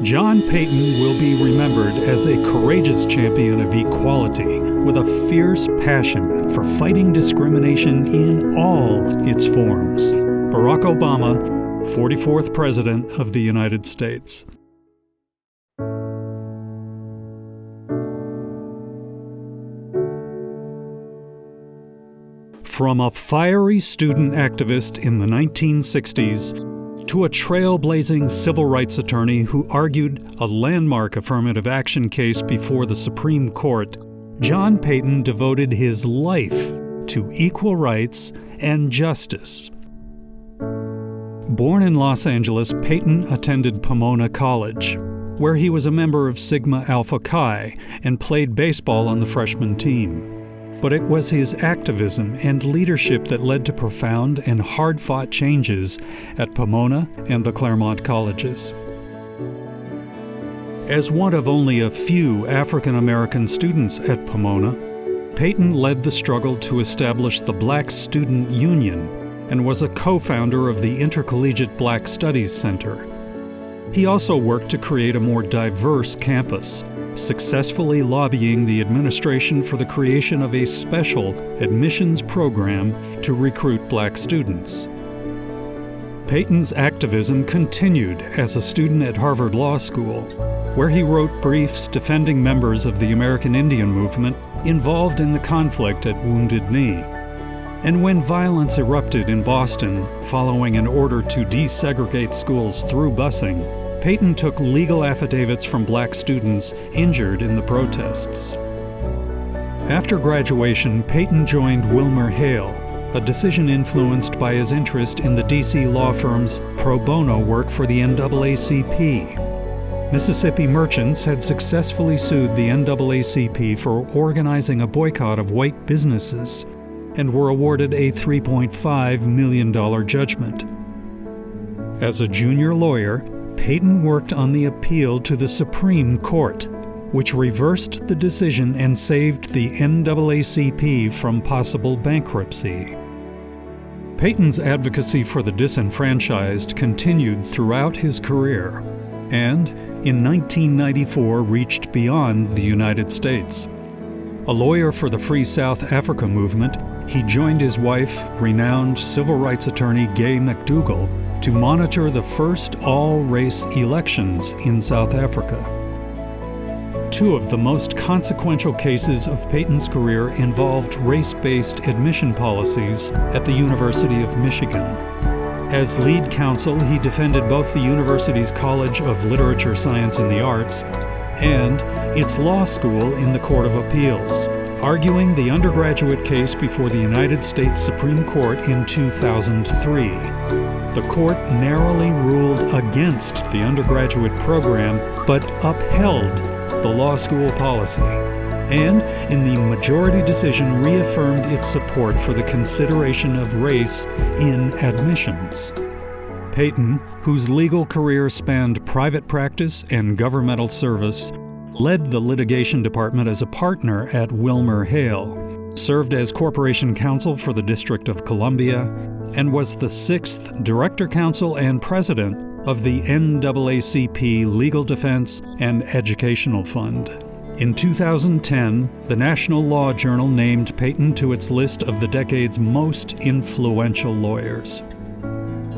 John Payton will be remembered as a courageous champion of equality with a fierce passion for fighting discrimination in all its forms. Barack Obama, 44th President of the United States. From a fiery student activist in the 1960s to a trailblazing civil rights attorney who argued a landmark affirmative action case before the Supreme Court, John Payton devoted his life to equal rights and justice. Born in Los Angeles, Payton attended Pomona College, where he was a member of Sigma Alpha Chi and played baseball on the freshman team. But it was his activism and leadership that led to profound and hard-fought changes at Pomona and the Claremont colleges. As one of only a few African-American students at Pomona, Payton led the struggle to establish the Black Student Union and was a co-founder of the Intercollegiate Black Studies Center. He also worked to create a more diverse campus, successfully lobbying the administration for the creation of a special admissions program to recruit black students. Payton's activism continued as a student at Harvard Law School, where he wrote briefs defending members of the American Indian movement involved in the conflict at Wounded Knee. And when violence erupted in Boston following an order to desegregate schools through busing, Payton took legal affidavits from black students injured in the protests. After graduation, Payton joined WilmerHale, a decision influenced by his interest in the D.C. law firm's pro bono work for the NAACP. Mississippi merchants had successfully sued the NAACP for organizing a boycott of white businesses and were awarded a $3.5 million judgment. As a junior lawyer, Payton worked on the appeal to the Supreme Court, which reversed the decision and saved the NAACP from possible bankruptcy. Payton's advocacy for the disenfranchised continued throughout his career, and in 1994 reached beyond the United States. A lawyer for the Free South Africa movement, he joined his wife, renowned civil rights attorney Gay McDougall, to monitor the first all-race elections in South Africa. Two of the most consequential cases of Payton's career involved race-based admission policies at the University of Michigan. As lead counsel, he defended both the university's College of Literature, Science, and the Arts and its law school in the Court of Appeals, arguing the undergraduate case before the United States Supreme Court in 2003. The court narrowly ruled against the undergraduate program, but upheld the law school policy, and in the majority decision reaffirmed its support for the consideration of race in admissions. Payton, whose legal career spanned private practice and governmental service, led the litigation department as a partner at WilmerHale, served as corporation counsel for the District of Columbia, and was the 6th Director Counsel and President of the NAACP Legal Defense and Educational Fund. In 2010, the National Law Journal named Payton to its list of the decade's most influential lawyers.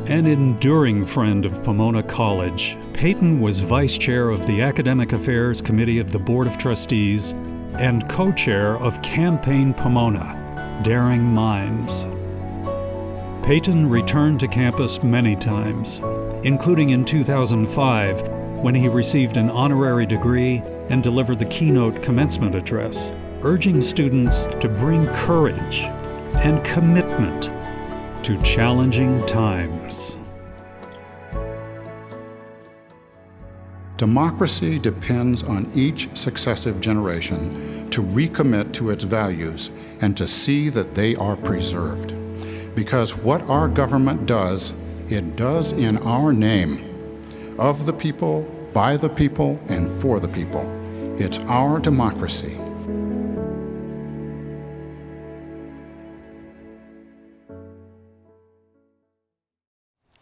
An enduring friend of Pomona College, Payton was vice chair of the Academic Affairs Committee of the Board of Trustees and co-chair of Campaign Pomona, Daring Minds. Payton returned to campus many times, including in 2005, when he received an honorary degree and delivered the keynote commencement address, urging students to bring courage and commitment to challenging times. Democracy depends on each successive generation to recommit to its values and to see that they are preserved. Because what our government does, it does in our name, of the people, by the people, and for the people. It's our democracy.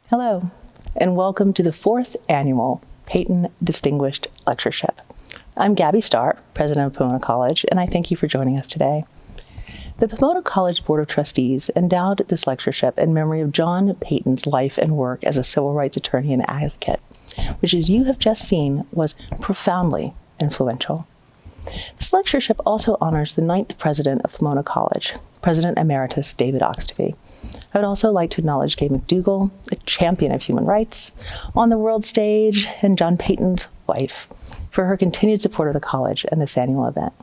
Hello, and welcome to the 4th Annual Payton Distinguished Lectureship. I'm Gabby Starr, President of Pomona College, and I thank you for joining us today. The Pomona College Board of Trustees endowed this lectureship in memory of John Payton's life and work as a civil rights attorney and advocate, which, as you have just seen, was profoundly influential. This lectureship also honors the 9th president of Pomona College, President Emeritus David Oxtoby. I would also like to acknowledge Gay McDougall, a champion of human rights on the world stage, and John Payton's wife for her continued support of the college and this annual event.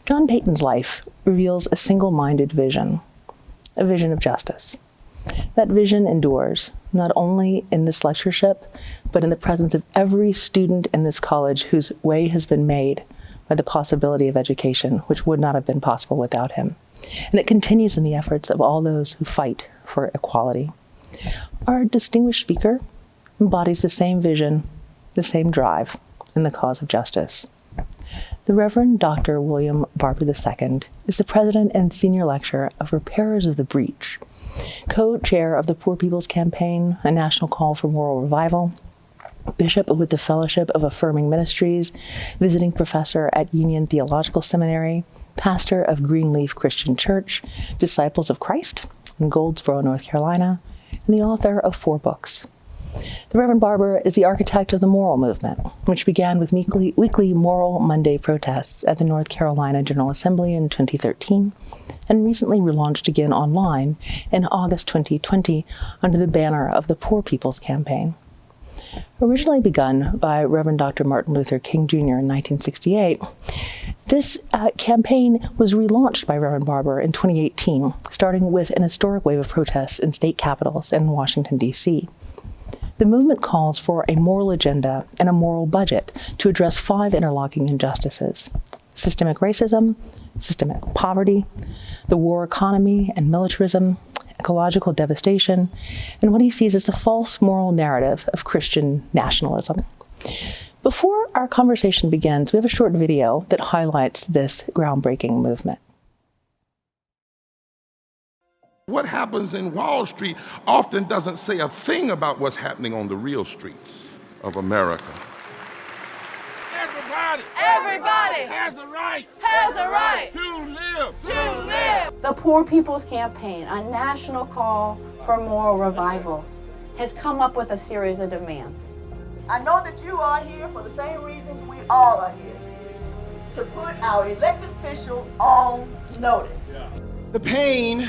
John Payton's life reveals a single-minded vision, a vision of justice. That vision endures, not only in this lectureship, but in the presence of every student in this college whose way has been made by the possibility of education, which would not have been possible without him. And it continues in the efforts of all those who fight for equality. Our distinguished speaker embodies the same vision, the same drive in the cause of justice. The Reverend Dr. William Barber II is the president and senior lecturer of Repairers of the Breach, co-chair of the Poor People's Campaign, a national call for moral revival, bishop with the Fellowship of Affirming Ministries, visiting professor at Union Theological Seminary, pastor of Greenleaf Christian Church, Disciples of Christ in Goldsboro, North Carolina, and the author of 4 books. The Reverend Barber is the architect of the moral movement, which began with weekly Moral Monday protests at the North Carolina General Assembly in 2013, and recently relaunched again online in August 2020 under the banner of the Poor People's Campaign. Originally begun by Reverend Dr. Martin Luther King Jr. in 1968, this campaign was relaunched by Reverend Barber in 2018, starting with an historic wave of protests in state capitals and in Washington, D.C. The movement calls for a moral agenda and a moral budget to address 5 interlocking injustices: systemic racism, systemic poverty, the war economy and militarism, ecological devastation, and what he sees as the false moral narrative of Christian nationalism. Before our conversation begins, we have a short video that highlights this groundbreaking movement. What happens in Wall Street often doesn't say a thing about what's happening on the real streets of America. Everybody has a right to live. The Poor People's Campaign, a national call for moral revival, has come up with a series of demands. I know that you are here for the same reasons we all are here, to put our elected official on notice. The pain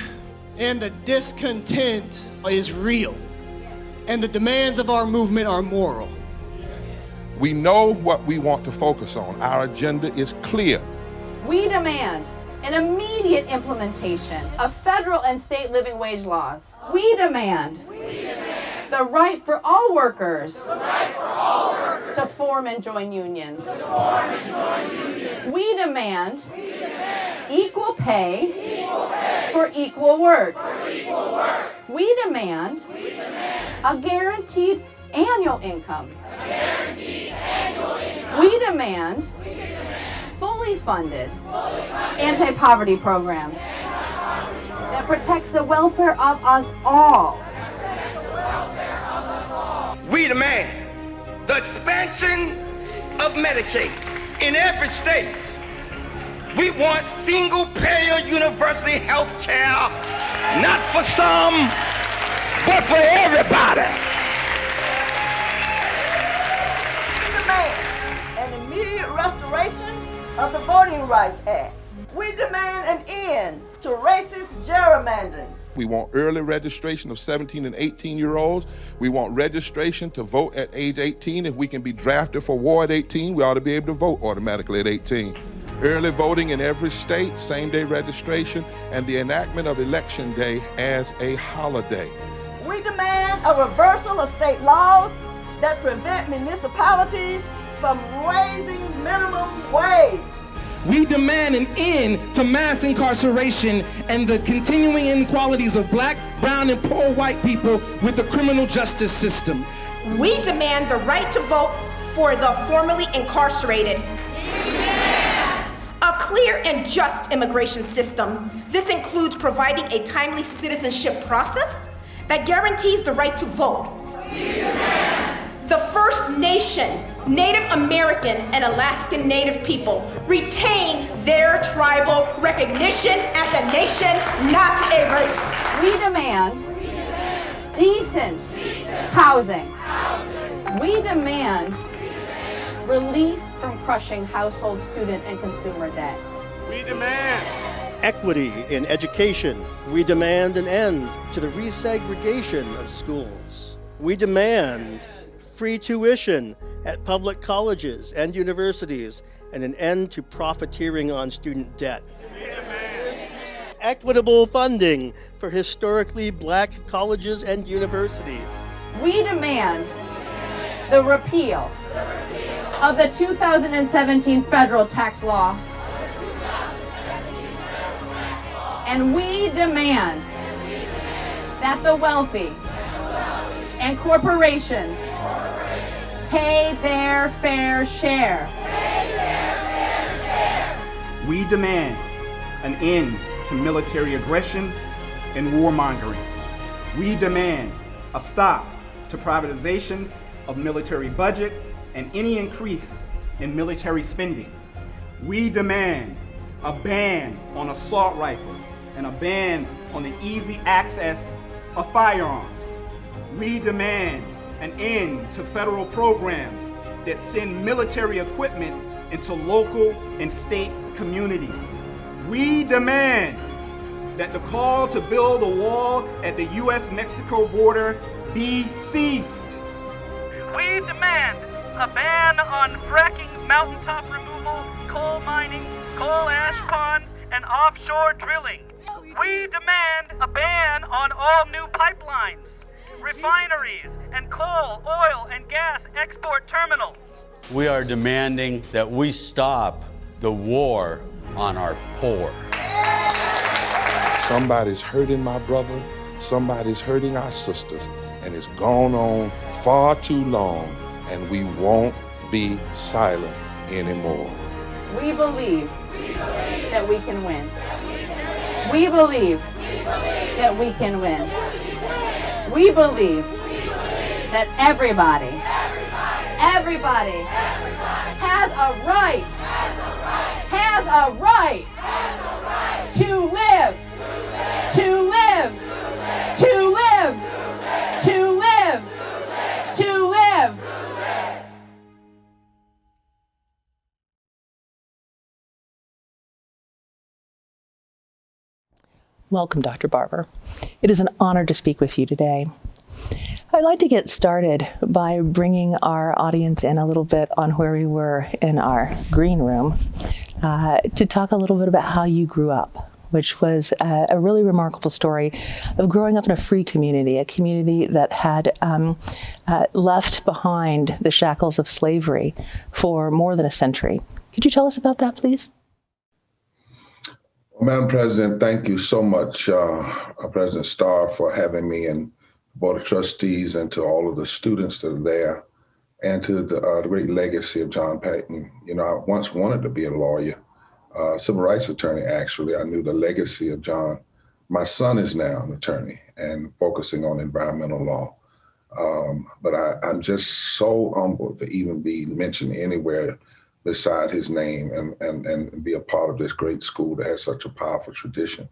and the discontent is real, and the demands of our movement are moral. We know what we want to focus on. Our agenda is clear. We demand an immediate implementation of federal and state living wage laws. We demand the right for all workers to form and join unions. We demand equal pay for equal work. We demand a guaranteed annual income. We demand fully funded anti-poverty programs that protects the welfare of us all. We demand the expansion of Medicaid in every state. We want single-payer universal health care, not for some, but for everybody. We demand an immediate restoration of the Voting Rights Act. We demand an end to racist gerrymandering. We want early registration of 17 and 18-year-olds. We want registration to vote at age 18. If we can be drafted for war at 18, we ought to be able to vote automatically at 18. Early voting in every state, same-day registration, and the enactment of Election Day as a holiday. We demand a reversal of state laws that prevent municipalities from raising minimum wage. We demand an end to mass incarceration and the continuing inequalities of black, brown, and poor white people with the criminal justice system. We demand the right to vote for the formerly incarcerated. A clear and just immigration system. This includes providing a timely citizenship process that guarantees the right to vote. The first First Nation, Native American, and Alaskan Native people retain their tribal recognition as a nation, not a race. We demand decent housing. We demand relief from crushing household, student, and consumer debt. We demand equity in education. We demand an end to the resegregation of schools. We demand free tuition at public colleges and universities and an end to profiteering on student debt. Equitable funding for historically black colleges and universities. We demand the repeal of the 2017 federal tax law. And we demand that the wealthy and corporations pay their fair share. We demand an end to military aggression and warmongering. We demand a stop to privatization of military budget and any increase in military spending. We demand a ban on assault rifles and a ban on the easy access of firearms. We demand an end to federal programs that send military equipment into local and state communities. We demand that the call to build a wall at the U.S.-Mexico border be ceased. We demand a ban on fracking, mountaintop removal, coal mining, coal ash ponds, and offshore drilling. We demand a ban on all new pipelines, refineries, and coal, oil, and gas export terminals. We are demanding that we stop the war on our poor. Somebody's hurting my brother, somebody's hurting our sisters, and it's gone on far too long, and we won't be silent anymore. We believe that we can win. We believe that we can win. We believe that everybody has a right to live, to live, to live, to live, to live. Welcome, Dr. Barber. It is an honor to speak with you today. I'd like to get started by bringing our audience in a little bit on where we were in our green room to talk a little bit about how you grew up, which was a really remarkable story of growing up in a free community, a community that had left behind the shackles of slavery for more than a century. Could you tell us about that, please? Madam President, thank you so much, President Starr, for having me, and Board of Trustees, and to all of the students that are there, and to the great legacy of John Payton. You know, I once wanted to be a lawyer, civil rights attorney, actually. I knew the legacy of John. My son is now an attorney and focusing on environmental law. But I'm just so humbled to even be mentioned anywhere beside his name and be a part of this great school that has such a powerful tradition.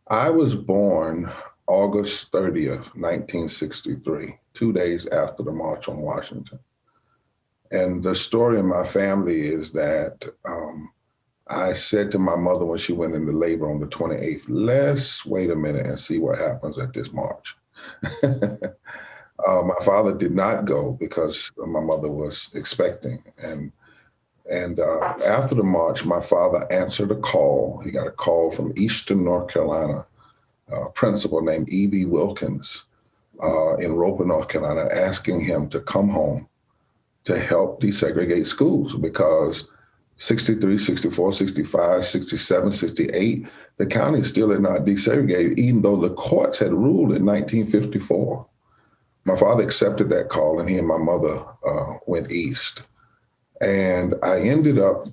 I was born August 30th, 1963, 2 days after the March on Washington. And the story in my family is that I said to my mother when she went into labor on the 28th, let's wait a minute and see what happens at this march. My father did not go because my mother was expecting. And after the march, my father answered a call. He got a call from Eastern North Carolina, a principal named E.B. Wilkins in Roper, North Carolina, asking him to come home to help desegregate schools because 63, 64, 65, 67, 68, the county still had not desegregated, even though the courts had ruled in 1954. My father accepted that call, and he and my mother went east. And I ended up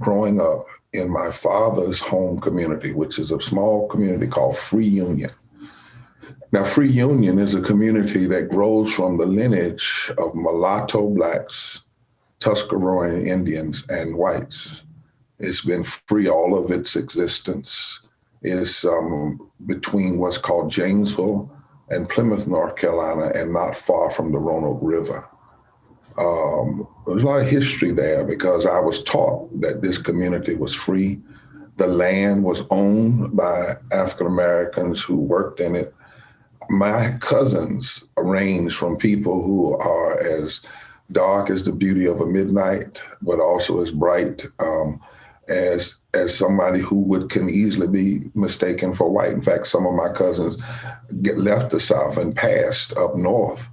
growing up in my father's home community, which is a small community called Free Union. Now, Free Union is a community that grows from the lineage of mulatto blacks, Tuscaroran Indians, and whites. It's been free all of its existence. It's between what's called Janesville and Plymouth, North Carolina, and not far from the Roanoke River. There's a lot of history there because I was taught that this community was free. The land was owned by African Americans who worked in it. My cousins range from people who are as dark as the beauty of a midnight, but also as bright as somebody who can easily be mistaken for white. In fact, some of my cousins left the South and passed up north.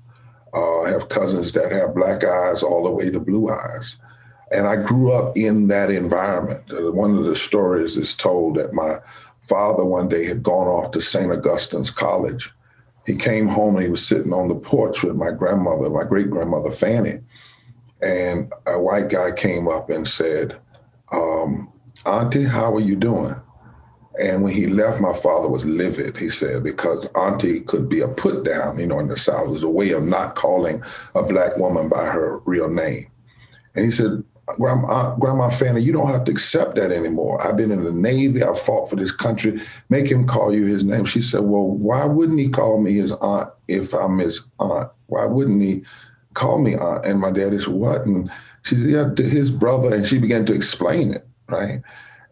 Have cousins that have black eyes all the way to blue eyes. And I grew up in that environment. One of the stories is told that my father one day had gone off to St. Augustine's College. He came home and he was sitting on the porch with my grandmother, my great-grandmother Fanny. And a white guy came up and said, Auntie, how are you doing? And when he left, my father was livid, he said, because Auntie could be a put down, in the South. It was a way of not calling a black woman by her real name. And he said, Grandma Fanny, you don't have to accept that anymore. I've been in the Navy. I've fought for this country. Make him call you his name. She said, well, why wouldn't he call me his aunt if I'm his aunt? Why wouldn't he call me aunt? And my daddy said, what? And she said, yeah, to his brother. And she began to explain it, right?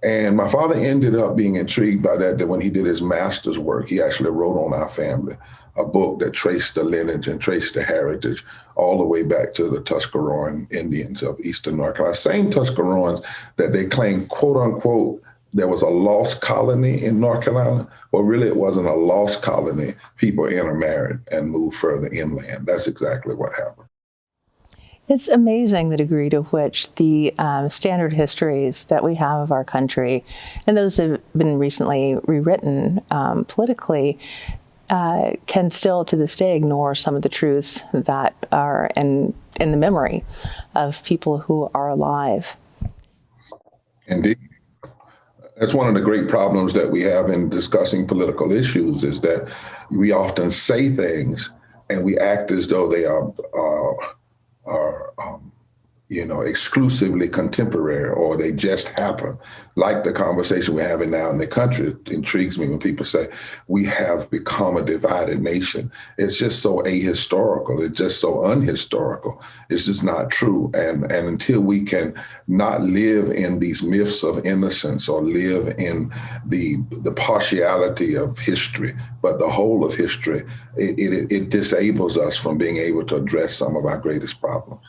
And my father ended up being intrigued by that when he did his master's work. He actually wrote on our family a book that traced the lineage and traced the heritage all the way back to the Tuscaroran Indians of Eastern North Carolina. Same Tuscaroans that they claim, quote unquote, there was a lost colony in North Carolina. Well, really, it wasn't a lost colony. People intermarried and moved further inland. That's exactly what happened. It's amazing the degree to which the standard histories that we have of our country, and those have been recently rewritten politically, can still to this day ignore some of the truths that are in the memory of people who are alive. Indeed. That's one of the great problems that we have in discussing political issues, is that we often say things and we act as though they are exclusively contemporary, or they just happen. Like the conversation we're having now in the country, it intrigues me when people say we have become a divided nation. It's just so ahistorical. It's just so unhistorical. It's just not true. And until we can not live in these myths of innocence or live in the partiality of history, but the whole of history, it disables us from being able to address some of our greatest problems.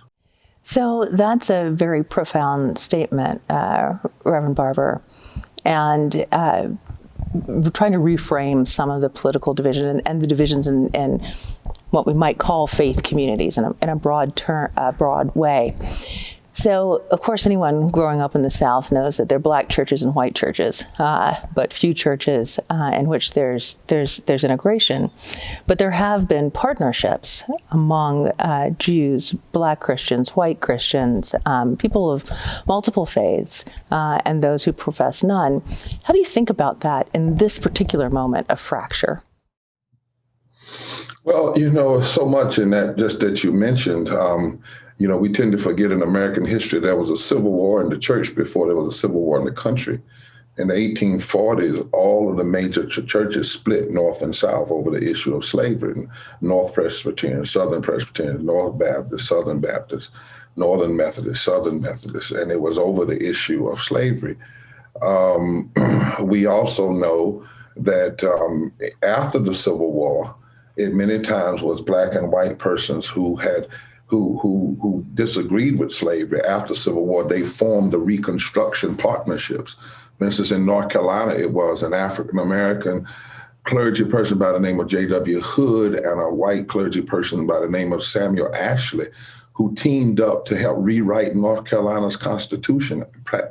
So that's a very profound statement, Reverend Barber, and we're trying to reframe some of the political division and the divisions in what we might call faith communities in a broad way. So, of course, anyone growing up in the South knows that there are black churches and white churches, but few churches in which there's integration. But there have been partnerships among Jews, black Christians, white Christians, people of multiple faiths, and those who profess none. How do you think about that in this particular moment of fracture? Well, so much in that just that you mentioned. We tend to forget in American history there was a civil war in the church before there was a civil war in the country. In the 1840s, all of the major churches split north and south over the issue of slavery. North Presbyterian, Southern Presbyterian, North Baptist, Southern Baptist, Northern Methodist, Southern Methodist, and it was over the issue of slavery. We also know that after the Civil War, it many times was black and white persons who disagreed with slavery after Civil War. They formed the Reconstruction partnerships. For instance, in North Carolina, it was an African-American clergy person by the name of J.W. Hood and a white clergy person by the name of Samuel Ashley, who teamed up to help rewrite North Carolina's Constitution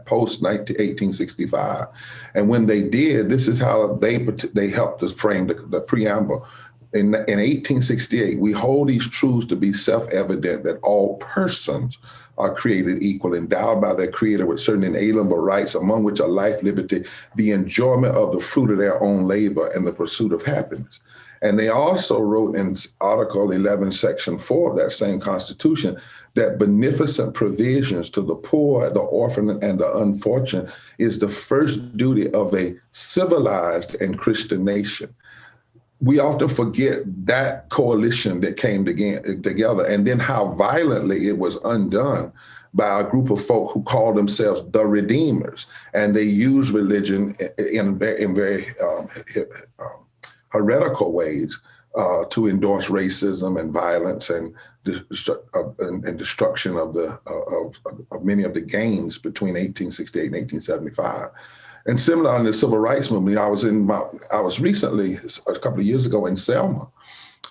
post-1865. And when they did, this is how they helped us frame the preamble. In 1868, we hold these truths to be self-evident that all persons are created equal, endowed by their Creator with certain inalienable rights, among which are life, liberty, the enjoyment of the fruit of their own labor, and the pursuit of happiness. And they also wrote in Article 11, Section 4 of that same Constitution that beneficent provisions to the poor, the orphan, and the unfortunate is the first duty of a civilized and Christian nation. We often forget that coalition that came together and then how violently it was undone by a group of folk who called themselves the Redeemers. And they used religion in very heretical ways to endorse racism and violence and destruction of many of the gains between 1868 and 1875. And similar in the civil rights movement, I was recently, a couple of years ago, in Selma.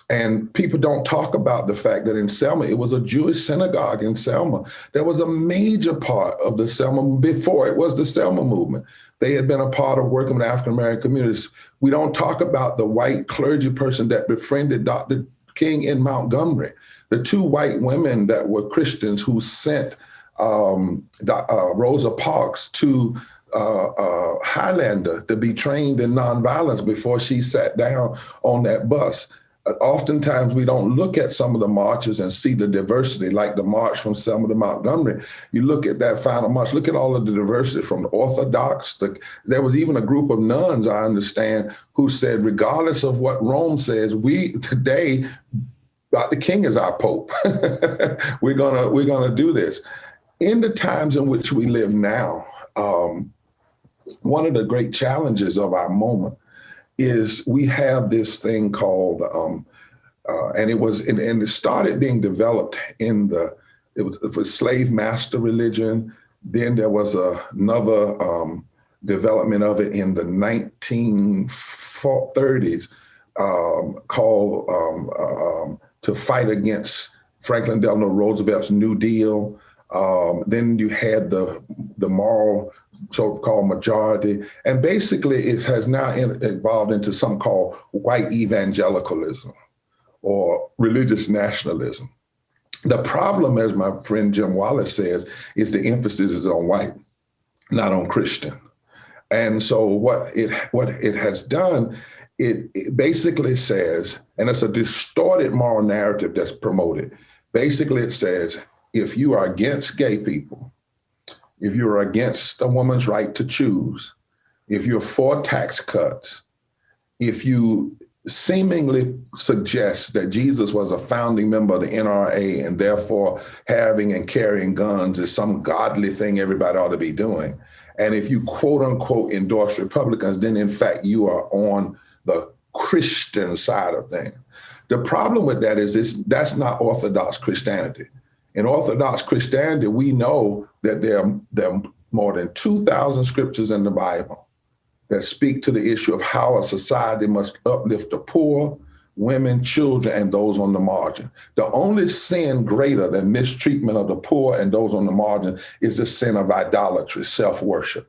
And people don't talk about the fact that in Selma, it was a Jewish synagogue in Selma. That was a major part of the Selma, before it was the Selma movement. They had been a part of working with African-American communities. We don't talk about the white clergy person that befriended Dr. King in Montgomery. The two white women that were Christians who sent Rosa Parks to Highlander to be trained in nonviolence before she sat down on that bus. Oftentimes we don't look at some of the marches and see the diversity, like the march from Selma to Montgomery. You look at that final march, look at all of the diversity from the Orthodox. There was even a group of nuns, I understand, who said, regardless of what Rome says, we today, Dr. King is our Pope. We're gonna do this. In the times in which we live now, one of the great challenges of our moment is we have this thing called, and it started being developed it was slave master religion. Then there was another development of it in the 1930s called to fight against Franklin Delano Roosevelt's New Deal. Then you had the moral so-called majority. And basically it has now evolved into something called white evangelicalism or religious nationalism. The problem, as my friend Jim Wallace says, is the emphasis is on white, not on Christian. And so what it has done, it basically says, and it's a distorted moral narrative that's promoted. Basically it says, if you are against gay people, if you're against a woman's right to choose, if you're for tax cuts, if you seemingly suggest that Jesus was a founding member of the NRA and therefore having and carrying guns is some godly thing everybody ought to be doing, and if you quote unquote endorse Republicans, then in fact you are on the Christian side of things. The problem with that is that's not Orthodox Christianity. In Orthodox Christianity, we know that there are more than 2,000 scriptures in the Bible that speak to the issue of how a society must uplift the poor, women, children, and those on the margin. The only sin greater than mistreatment of the poor and those on the margin is the sin of idolatry, self-worship.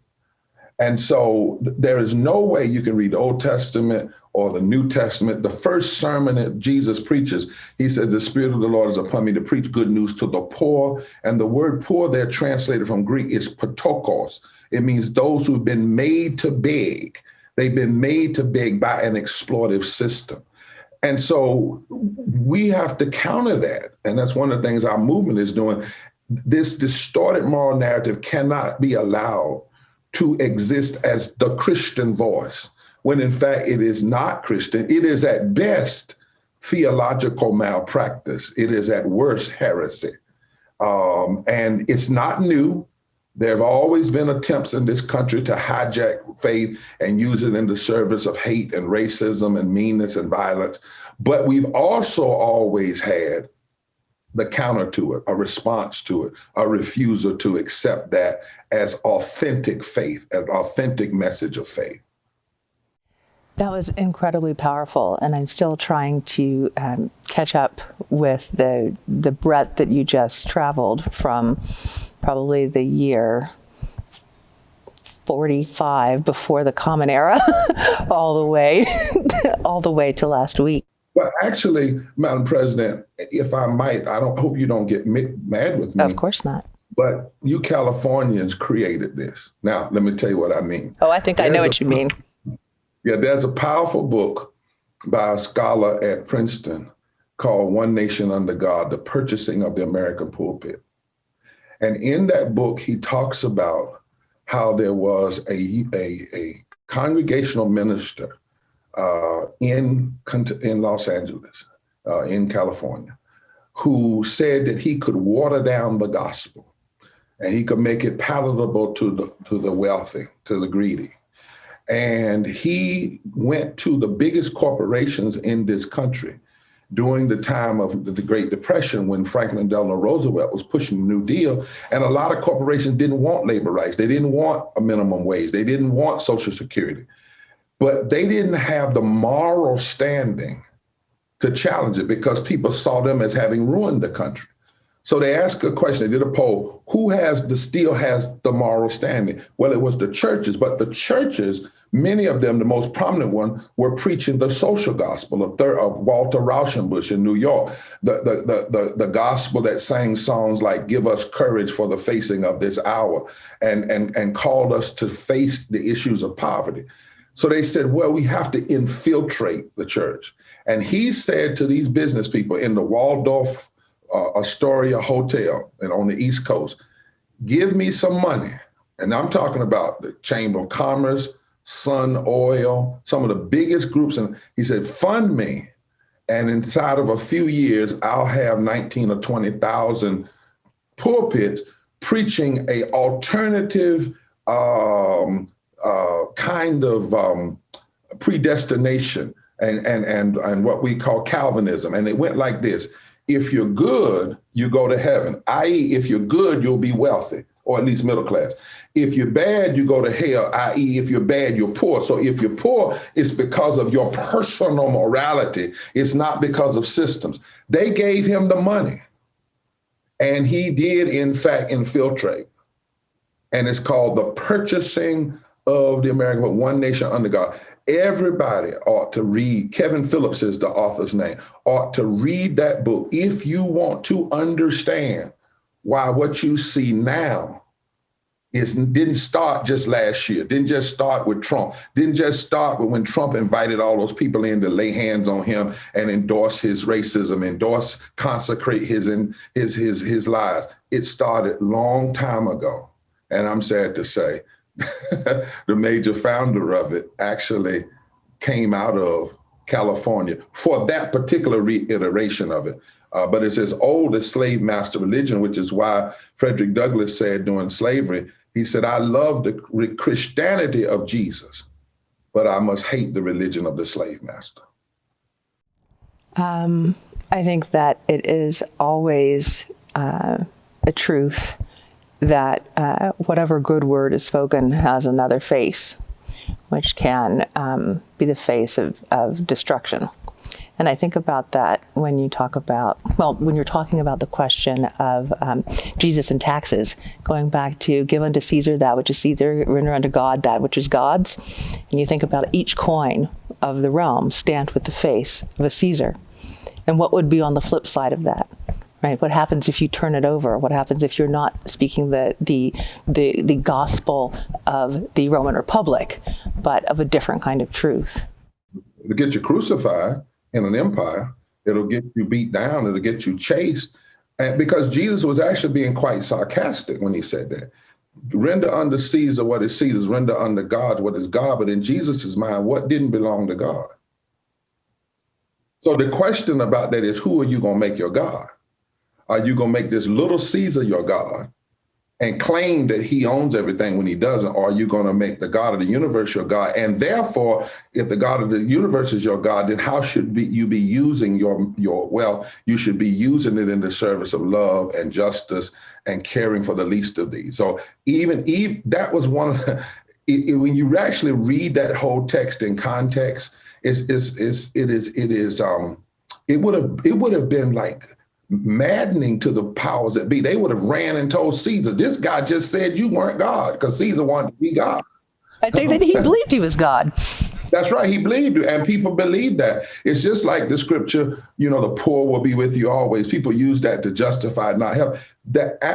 And so there is no way you can read the Old Testament or the New Testament. The first sermon that Jesus preaches, he said, the Spirit of the Lord is upon me to preach good news to the poor. And the word poor there translated from Greek is patokos. It means those who've been made to beg. They've been made to beg by an exploitive system. And so we have to counter that. And that's one of the things our movement is doing. This distorted moral narrative cannot be allowed to exist as the Christian voice, when in fact it is not Christian. It is at best theological malpractice. It is at worst heresy. And it's not new. There have always been attempts in this country to hijack faith and use it in the service of hate and racism and meanness and violence. But we've also always had the counter to it, a response to it, a refusal to accept that as authentic faith, an authentic message of faith. That was incredibly powerful, and I'm still trying to catch up with the breadth that you just traveled from probably the year 45 before the Common Era all the way to last week. Well, actually, Madam President, if I might, I hope you don't get mad with me. Of course not. But you Californians created this. Now, let me tell you what I mean. Oh, I think I know what you mean. Yeah, there's a powerful book by a scholar at Princeton called One Nation Under God, The Purchasing of the American Pulpit. And in that book, he talks about how there was a congregational minister in Los Angeles, in California, who said that he could water down the gospel and he could make it palatable to the wealthy, to the greedy. And he went to the biggest corporations in this country during the time of the Great Depression when Franklin Delano Roosevelt was pushing the New Deal. And a lot of corporations didn't want labor rights. They didn't want a minimum wage. They didn't want Social Security. But they didn't have the moral standing to challenge it because people saw them as having ruined the country. So they asked a question, they did a poll, who still has the moral standing? Well, it was the churches, but the churches, many of them, the most prominent one, were preaching the social gospel of Walter Rauschenbusch in New York, the gospel that sang songs like "Give us courage for the facing of this hour," and called us to face the issues of poverty. So they said, well, we have to infiltrate the church. And he said to these business people in the Waldorf Astoria Hotel and on the East Coast, give me some money. And I'm talking about the Chamber of Commerce, Sun Oil, some of the biggest groups. And he said, fund me. And inside of a few years, I'll have 19 or 20,000 pulpits preaching a alternative kind of predestination and what we call Calvinism. And it went like this. If you're good, you go to heaven, i.e., if you're good, you'll be wealthy, or at least middle class. If you're bad, you go to hell, i.e., if you're bad, you're poor. So if you're poor, it's because of your personal morality. It's not because of systems. They gave him the money, and he did, in fact, infiltrate. And it's called The Purchasing of the American, One Nation Under God. Everybody ought to read, Kevin Phillips is the author's name, ought to read that book if you want to understand why what you see now didn't start just last year, didn't just start with Trump, didn't just start with when Trump invited all those people in to lay hands on him and endorse his racism, consecrate his lies. It started long time ago. And I'm sad to say, the major founder of it actually came out of California for that particular reiteration of it. But it's as old as slave master religion, which is why Frederick Douglass said during slavery, he said, I love the Christianity of Jesus, but I must hate the religion of the slave master. I think that it is always a truth that whatever good word is spoken has another face, which can be the face of destruction. And I think about that when you talk about, when you're talking about the question of Jesus and taxes, going back to give unto Caesar that which is Caesar, render unto God that which is God's. And you think about each coin of the realm stamped with the face of a Caesar. And what would be on the flip side of that? Right? What happens if you turn it over? What happens if you're not speaking the gospel of the Roman Republic, but of a different kind of truth? It'll get you crucified in an empire. It'll get you beat down. It'll get you chased. And because Jesus was actually being quite sarcastic when he said that. Render unto Caesar what is Caesar's, render unto God what is God. But in Jesus' mind, what didn't belong to God? So the question about that is, who are you going to make your God? Are you going to make this little Caesar your God and claim that he owns everything when he doesn't? Or are you going to make the God of the universe your God? And therefore, if the God of the universe is your God, then how should you be using your wealth? You should be using it in the service of love and justice and caring for the least of these. So even that was one of the, when you actually read that whole text in context, it would have been like maddening to the powers that be. They would have ran and told Caesar, this guy just said you weren't God, because Caesar wanted to be God. I think that he believed he was God. That's right. He believed it, and people believe that. It's just like the scripture, the poor will be with you always. People use that to justify not help.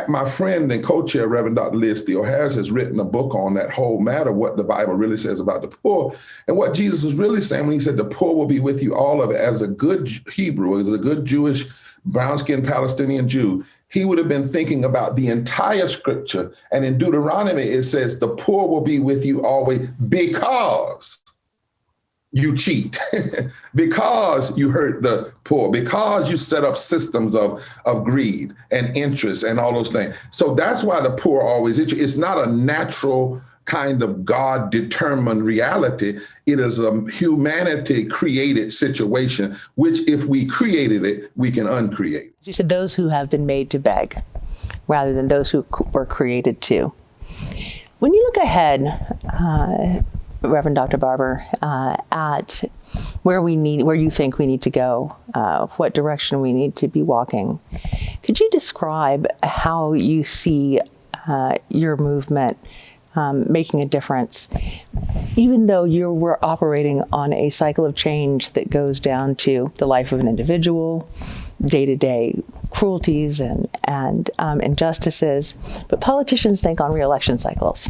My friend and co-chair, Reverend Dr. Liz Steele Harris, has written a book on that whole matter, what the Bible really says about the poor, and what Jesus was really saying when he said the poor will be with you, all of it. As a good Hebrew, as a good Jewish, brown-skinned Palestinian Jew, he would have been thinking about the entire scripture. And in Deuteronomy, it says, the poor will be with you always because you cheat, because you hurt the poor, because you set up systems of greed and interest and all those things. So that's why the poor always, it's not a natural kind of God-determined reality. It is a humanity-created situation, which if we created it, we can uncreate. You said those who have been made to beg, rather than those who were created to. When you look ahead, Reverend Dr. Barber, at where you think we need to go, what direction we need to be walking, could you describe how you see your movement making a difference, even though you were operating on a cycle of change that goes down to the life of an individual, day-to-day cruelties and injustices, but politicians think on re-election cycles,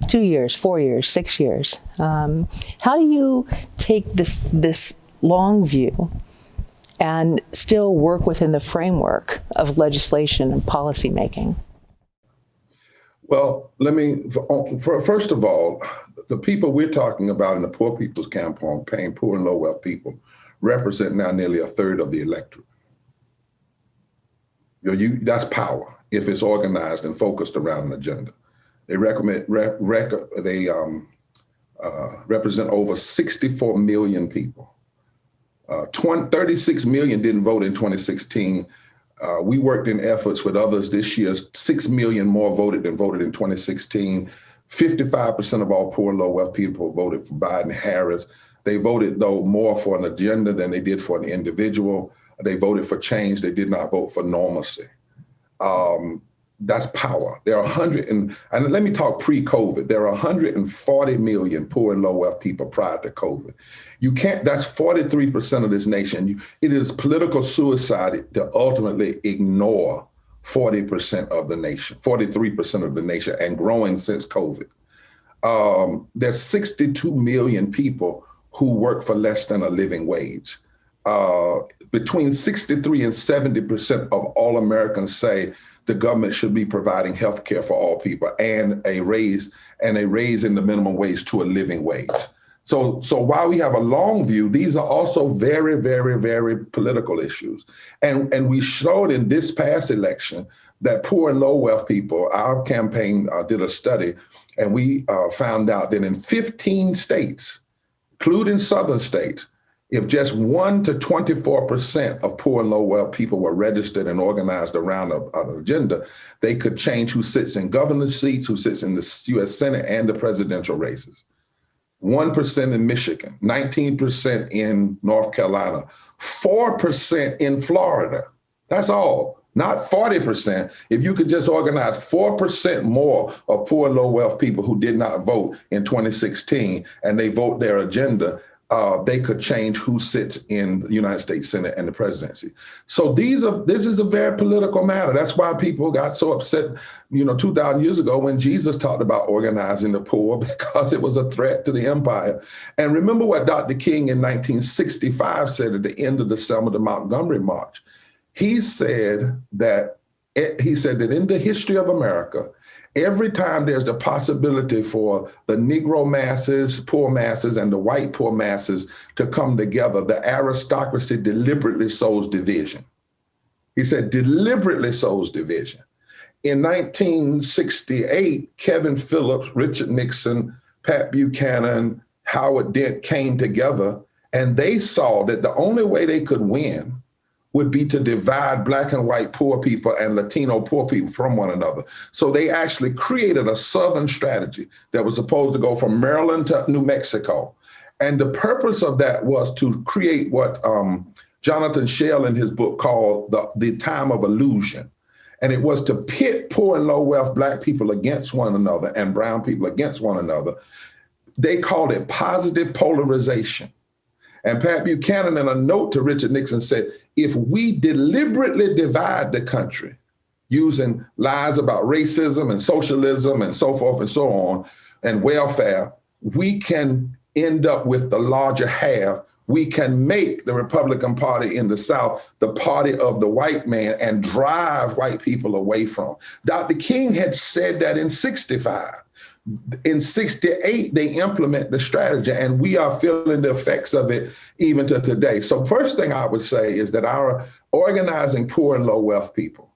2 years, 4 years, 6 years. How do you take this long view and still work within the framework of legislation and policy making? Well, first of all, the people we're talking about in the Poor People's Campaign, poor and low wealth people, represent now nearly a third of the electorate. That's power if it's organized and focused around an agenda. They represent over 64 million people. 36 million didn't vote in 2016. We worked in efforts with others this year. 6 million more voted than voted in 2016. 55% of all poor and low wealth people voted for Biden-Harris. They voted, though, more for an agenda than they did for an individual. They voted for change. They did not vote for normalcy. That's power. There are and let me talk pre-COVID. There are 140 million poor and low wealth people prior to COVID. That's 43% of this nation. It is political suicide to ultimately ignore 40% of the nation, 43% of the nation, and growing since COVID. There's 62 million people who work for less than a living wage. Between 63 and 70% of all Americans say the government should be providing health care for all people and a raise in the minimum wage to a living wage. So while we have a long view, these are also very, very, very political issues. And we showed in this past election that poor and low wealth people, our campaign did a study, and we found out that in 15 states, including southern states, if just 1% to 24% of poor and low wealth people were registered and organized around an agenda, they could change who sits in governor's seats, who sits in the U.S. Senate and the presidential races. 1% in Michigan, 19% in North Carolina, 4% in Florida. That's all, not 40%. If you could just organize 4% more of poor and low wealth people who did not vote in 2016 and they vote their agenda, they could change who sits in the United States Senate and the presidency. So this is a very political matter. That's why people got so upset, 2,000 years ago when Jesus talked about organizing the poor, because it was a threat to the empire. And remember what Dr. King in 1965 said at the end of the Selma to Montgomery March. He said that in the history of America, every time there's the possibility for the Negro masses, poor masses, and the white poor masses to come together, the aristocracy deliberately sows division. He said, deliberately sows division. In 1968, Kevin Phillips, Richard Nixon, Pat Buchanan, Howard Dent came together, and they saw that the only way they could win would be to divide Black and white poor people and Latino poor people from one another. So they actually created a Southern strategy that was supposed to go from Maryland to New Mexico. And the purpose of that was to create what Jonathan Shell in his book called the time of illusion. And it was to pit poor and low wealth Black people against one another and brown people against one another, they called it positive polarization. And Pat Buchanan, in a note to Richard Nixon, said, if we deliberately divide the country using lies about racism and socialism and so forth and so on, and welfare, we can end up with the larger half. We can make the Republican Party in the South the party of the white man and drive white people away from. Dr. King had said that in 65. In 68, they implement the strategy, and we are feeling the effects of it even to today. So first thing I would say is that our organizing poor and low wealth people,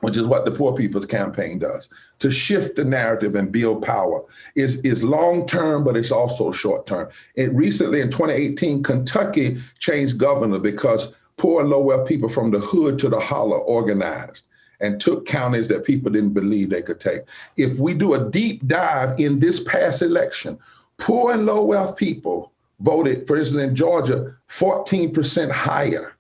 which is what the Poor People's Campaign does, to shift the narrative and build power, is long-term, but it's also short-term. Recently, in 2018, Kentucky changed governor because poor and low wealth people from the hood to the holler organized and took counties that people didn't believe they could take. If we do a deep dive in this past election, poor and low wealth people voted, for instance, in Georgia, 14% higher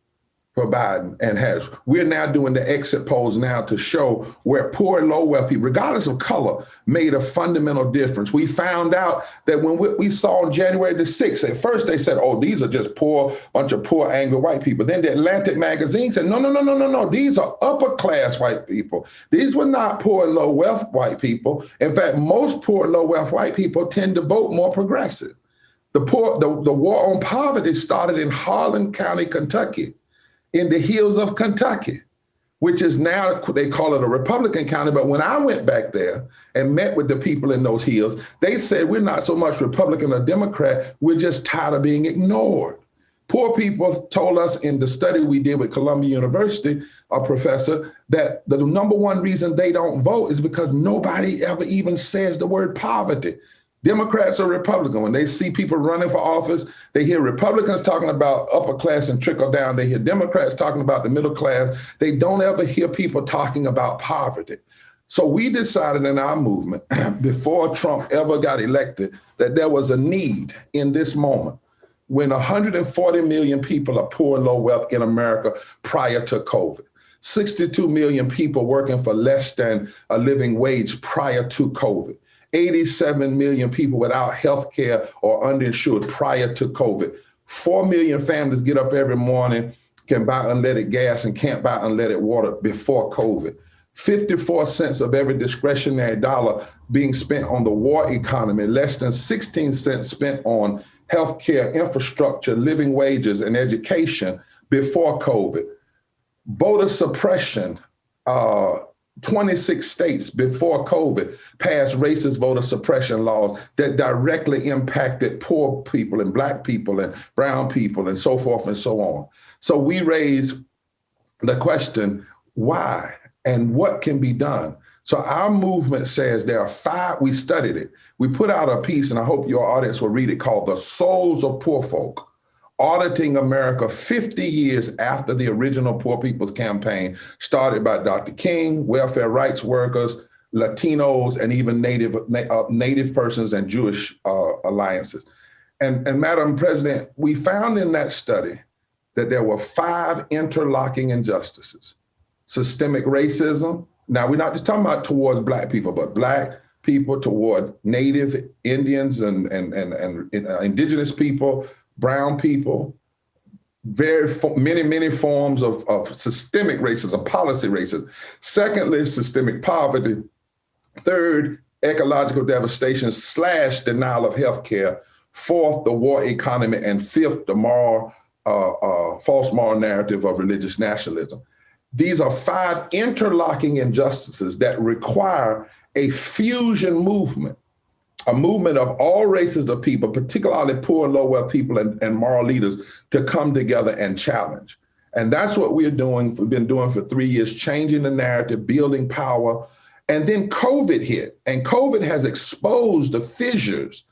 for Biden and Harris. We're now doing the exit polls now to show where poor and low wealth people, regardless of color, made a fundamental difference. We found out that when we saw on January the 6th, at first they said, oh, these are just bunch of poor, angry white people. Then the Atlantic magazine said, no, these are upper class white people. These were not poor and low wealth white people. In fact, most poor and low wealth white people tend to vote more progressive. The war on poverty started in Harlan County, Kentucky, in the hills of Kentucky, which is now, they call it a Republican county. But when I went back there and met with the people in those hills, they said, we're not so much Republican or Democrat, we're just tired of being ignored. Poor people told us in the study we did with Columbia University, a professor, that the number one reason they don't vote is because nobody ever even says the word poverty. Democrats or Republican, when they see people running for office, they hear Republicans talking about upper class and trickle down. They hear Democrats talking about the middle class. They don't ever hear people talking about poverty. So we decided in our movement, before Trump ever got elected, that there was a need in this moment when 140 million people are poor and low wealth in America prior to COVID. 62 million people working for less than a living wage prior to COVID. 87 million people without health care or underinsured prior to COVID. 4 million families get up every morning, can buy unleaded gas and can't buy unleaded water before COVID. 54 cents of every discretionary dollar being spent on the war economy, less than 16 cents spent on health care, infrastructure, living wages, and education before COVID. Voter suppression, 26 states before COVID passed racist voter suppression laws that directly impacted poor people and Black people and brown people and so forth and so on. So we raised the question, why and what can be done? So our movement says there are 5, we studied it. We put out a piece, and I hope your audience will read it, called The Souls of Poor Folk, Auditing America 50 years after the original Poor People's Campaign, started by Dr. King, welfare rights workers, Latinos, and even Native persons and Jewish alliances. And Madam President, we found in that study that there were 5 interlocking injustices. Systemic racism. Now, we're not just talking about towards Black people, but Black people toward Native Indians and indigenous people, brown people, many forms of systemic racism, policy racism. Secondly, systemic poverty. Third, ecological devastation / denial of health care. Fourth, the war economy. And fifth, the false moral narrative of religious nationalism. These are 5 interlocking injustices that require a fusion movement, a movement of all races of people, particularly poor and low wealth people and moral leaders, to come together and challenge. And that's what we've been doing for 3 years, changing the narrative, building power. And then COVID hit, and COVID has exposed the fissures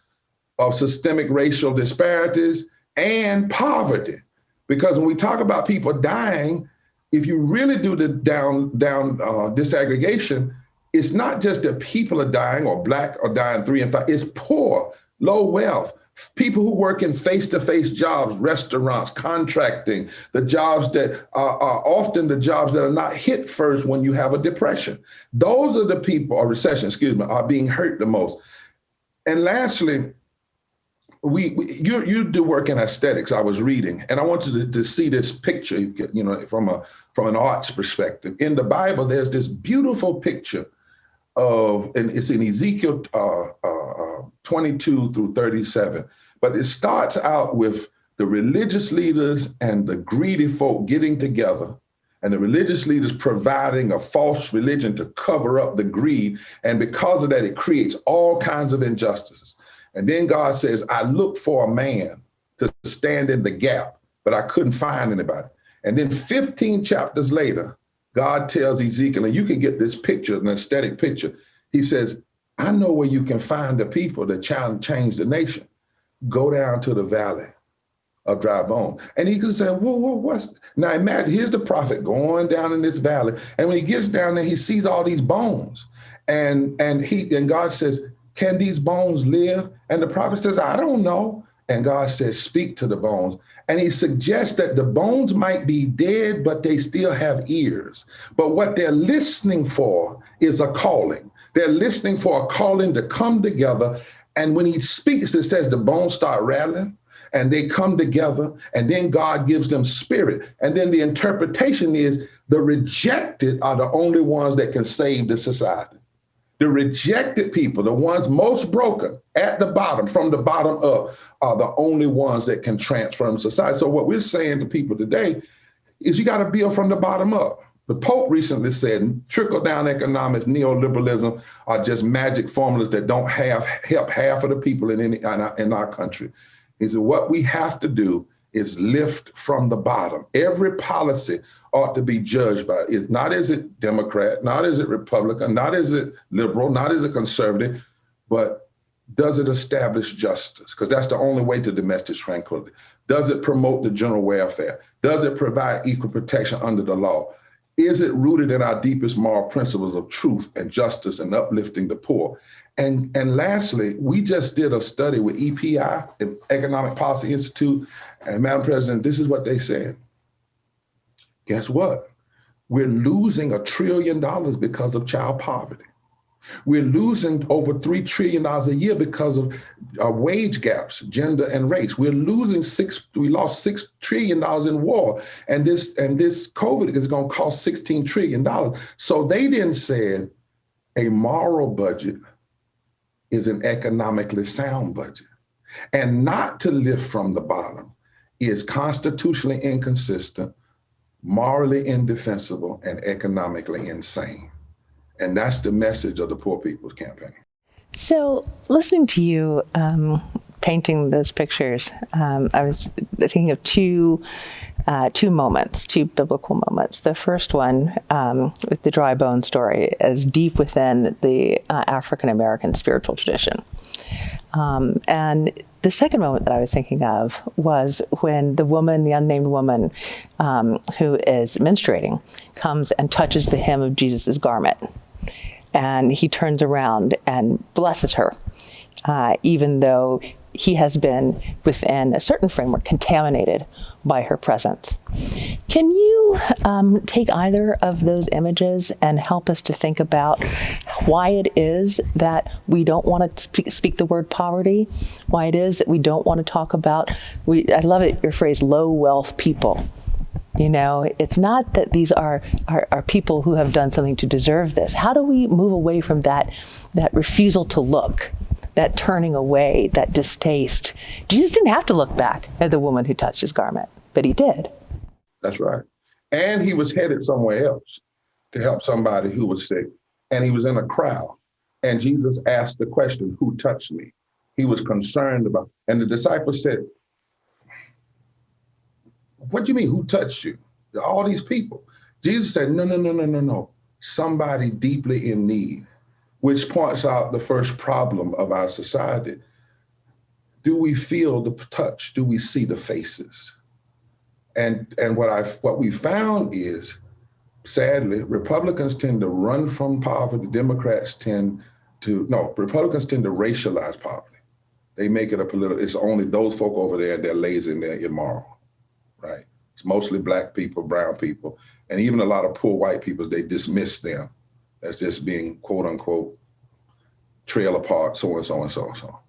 of systemic racial disparities and poverty. Because when we talk about people dying, if you really do the down disaggregation, it's not just that people are dying or Black are dying 3 and 5, it's poor, low wealth, people who work in face-to-face jobs, restaurants, contracting, the jobs that are often the jobs that are not hit first when you have a depression. Those are the people, or recession, are being hurt the most. And lastly, you do work in aesthetics, I was reading, and I want you to see this picture, you know, from an arts perspective. In the Bible, there's this beautiful picture of, and it's in Ezekiel 22 through 37, but it starts out with the religious leaders and the greedy folk getting together, and the religious leaders providing a false religion to cover up the greed. And because of that, it creates all kinds of injustices. And then God says, I looked for a man to stand in the gap, but I couldn't find anybody. And then 15 chapters later, God tells Ezekiel, and you can get this picture, an aesthetic picture. He says, I know where you can find the people that change the nation. Go down to the valley of dry bone. And he could say, whoa, what's? Now imagine, here's the prophet going down in this valley. And when he gets down there, he sees all these bones. And God says, can these bones live? And the prophet says, I don't know. And God says, speak to the bones. And he suggests that the bones might be dead, but they still have ears. But what they're listening for is a calling. They're listening for a calling to come together. And when he speaks, it says the bones start rattling and they come together, and then God gives them spirit. And then the interpretation is the rejected are the only ones that can save the society. The rejected people, the ones most broken at the bottom, from the bottom up, are the only ones that can transform society. So what we're saying to people today is you got to build from the bottom up. The Pope recently said trickle-down economics, neoliberalism are just magic formulas that don't help half of the people in our country. He said what we have to do is lift from the bottom. Every policy ought to be judged by it. Not is it Democrat, not is it Republican, not is it liberal, not is it conservative, but does it establish justice? Because that's the only way to domestic tranquility. Does it promote the general welfare? Does it provide equal protection under the law? Is it rooted in our deepest moral principles of truth and justice and uplifting the poor? And lastly, we just did a study with EPI, the Economic Policy Institute, and Madam President, this is what they said. Guess what? We're losing $1 trillion because of child poverty. We're losing over $3 trillion a year because of wage gaps, gender and race. We lost $6 trillion in war. And this COVID is going to cost $16 trillion. So they then said a moral budget is an economically sound budget. And not to lift from the bottom is constitutionally inconsistent, morally indefensible, and economically insane. And that's the message of the Poor People's Campaign. So listening to you painting those pictures, I was thinking of two moments, two biblical moments. The first one with the dry bone story is deep within the African-American spiritual tradition. And the second moment that I was thinking of was when the woman, the unnamed woman who is menstruating, comes and touches the hem of Jesus's garment. And he turns around and blesses her, even though he has been within a certain framework contaminated by her presence. Can you take either of those images and help us to think about why it is that we don't want to speak the word poverty, why it is that we don't want to talk about, I love it, your phrase, low wealth people. You know, it's not that these are people who have done something to deserve this. How do we move away from that refusal to look, that turning away, that distaste? Jesus didn't have to look back at the woman who touched his garment, but he did. That's right. And he was headed somewhere else to help somebody who was sick. And he was in a crowd. And Jesus asked the question, who touched me? He was concerned about, and the disciples said, what do you mean, who touched you? All these people. Jesus said, no. Somebody deeply in need, which points out the first problem of our society. Do we feel the touch? Do we see the faces? And what we found is, sadly, Republicans tend to run from poverty. Republicans tend to racialize poverty. They make it it's only those folk over there, they're lazy and they're immoral. Right? It's mostly Black people, brown people, and even a lot of poor white people, they dismiss them as just being, quote unquote, trailer park, so and so and so and so.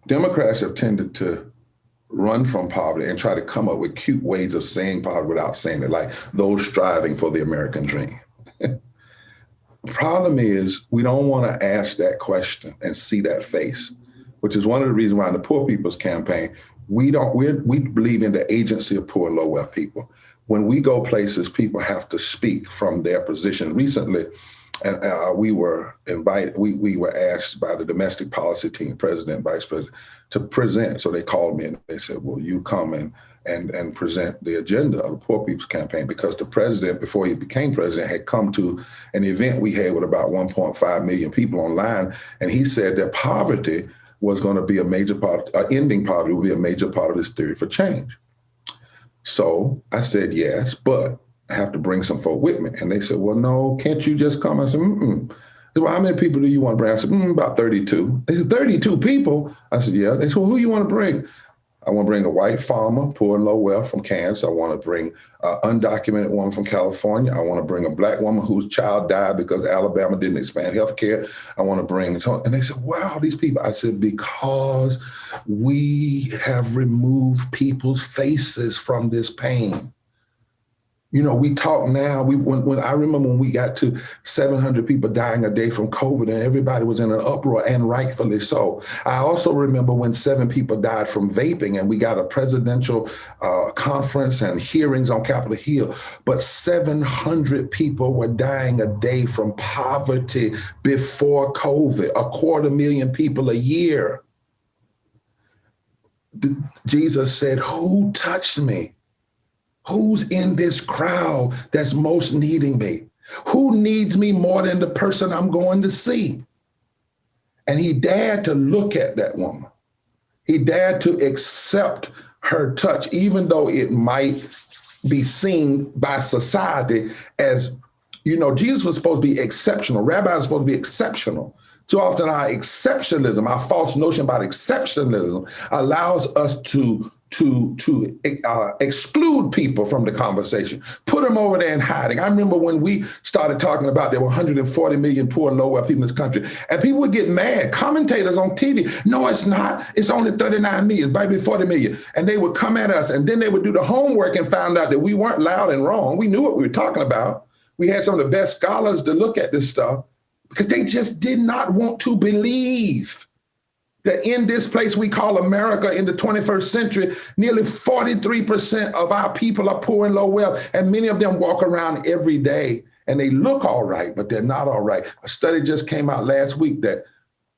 Democrats have tended to run from poverty and try to come up with cute ways of saying poverty without saying it, like those striving for the American dream. The problem is we don't want to ask that question and see that face, which is one of the reasons why in the Poor People's Campaign, we believe in the agency of poor and low wealth people. When we go places, people have to speak from their position. Recently, we were invited, we were asked by the domestic policy team, president, vice president, to present. So they called me and they said, well, you come and present the agenda of the Poor People's Campaign, because the president, before he became president, had come to an event we had with about 1.5 million people online. And he said that poverty was going to be a major part, ending poverty would be a major part of his theory for change. So I said, yes, but I have to bring some folk with me. And they said, well, no, can't you just come? I said, They said, well, how many people do you want to bring? I said, about 32. They said, 32 people? I said, yeah. They said, well, who you want to bring? I want to bring a white farmer, poor and low wealth from Kansas. I want to bring an undocumented woman from California. I want to bring a black woman whose child died because Alabama didn't expand health care. I want to bring, and they said, wow, these people. I said, because we have removed people's faces from this pain. You know, we talk now, when I remember when we got to 700 people dying a day from COVID and everybody was in an uproar, and rightfully so. I also remember when 7 people died from vaping and we got a presidential conference and hearings on Capitol Hill, but 700 people were dying a day from poverty before COVID, 250,000 people a year. Jesus said, who touched me? Who's in this crowd that's most needing me? Who needs me more than the person I'm going to see? And he dared to look at that woman. He dared to accept her touch, even though it might be seen by society as, you know, Jesus was supposed to be exceptional. Rabbis are supposed to be exceptional. Too often our exceptionalism, our false notion about exceptionalism allows us to exclude people from the conversation, put them over there in hiding. I remember when we started talking about there were 140 million poor and low wealth people in this country, and people would get mad, commentators on TV, no, it's not, it's only 39 million, maybe 40 million. And they would come at us, and then they would do the homework and found out that we weren't loud and wrong. We knew what we were talking about. We had some of the best scholars to look at this stuff because they just did not want to believe that in this place we call America in the 21st century, nearly 43% of our people are poor and low wealth, and many of them walk around every day and they look all right, but they're not all right. A study just came out last week that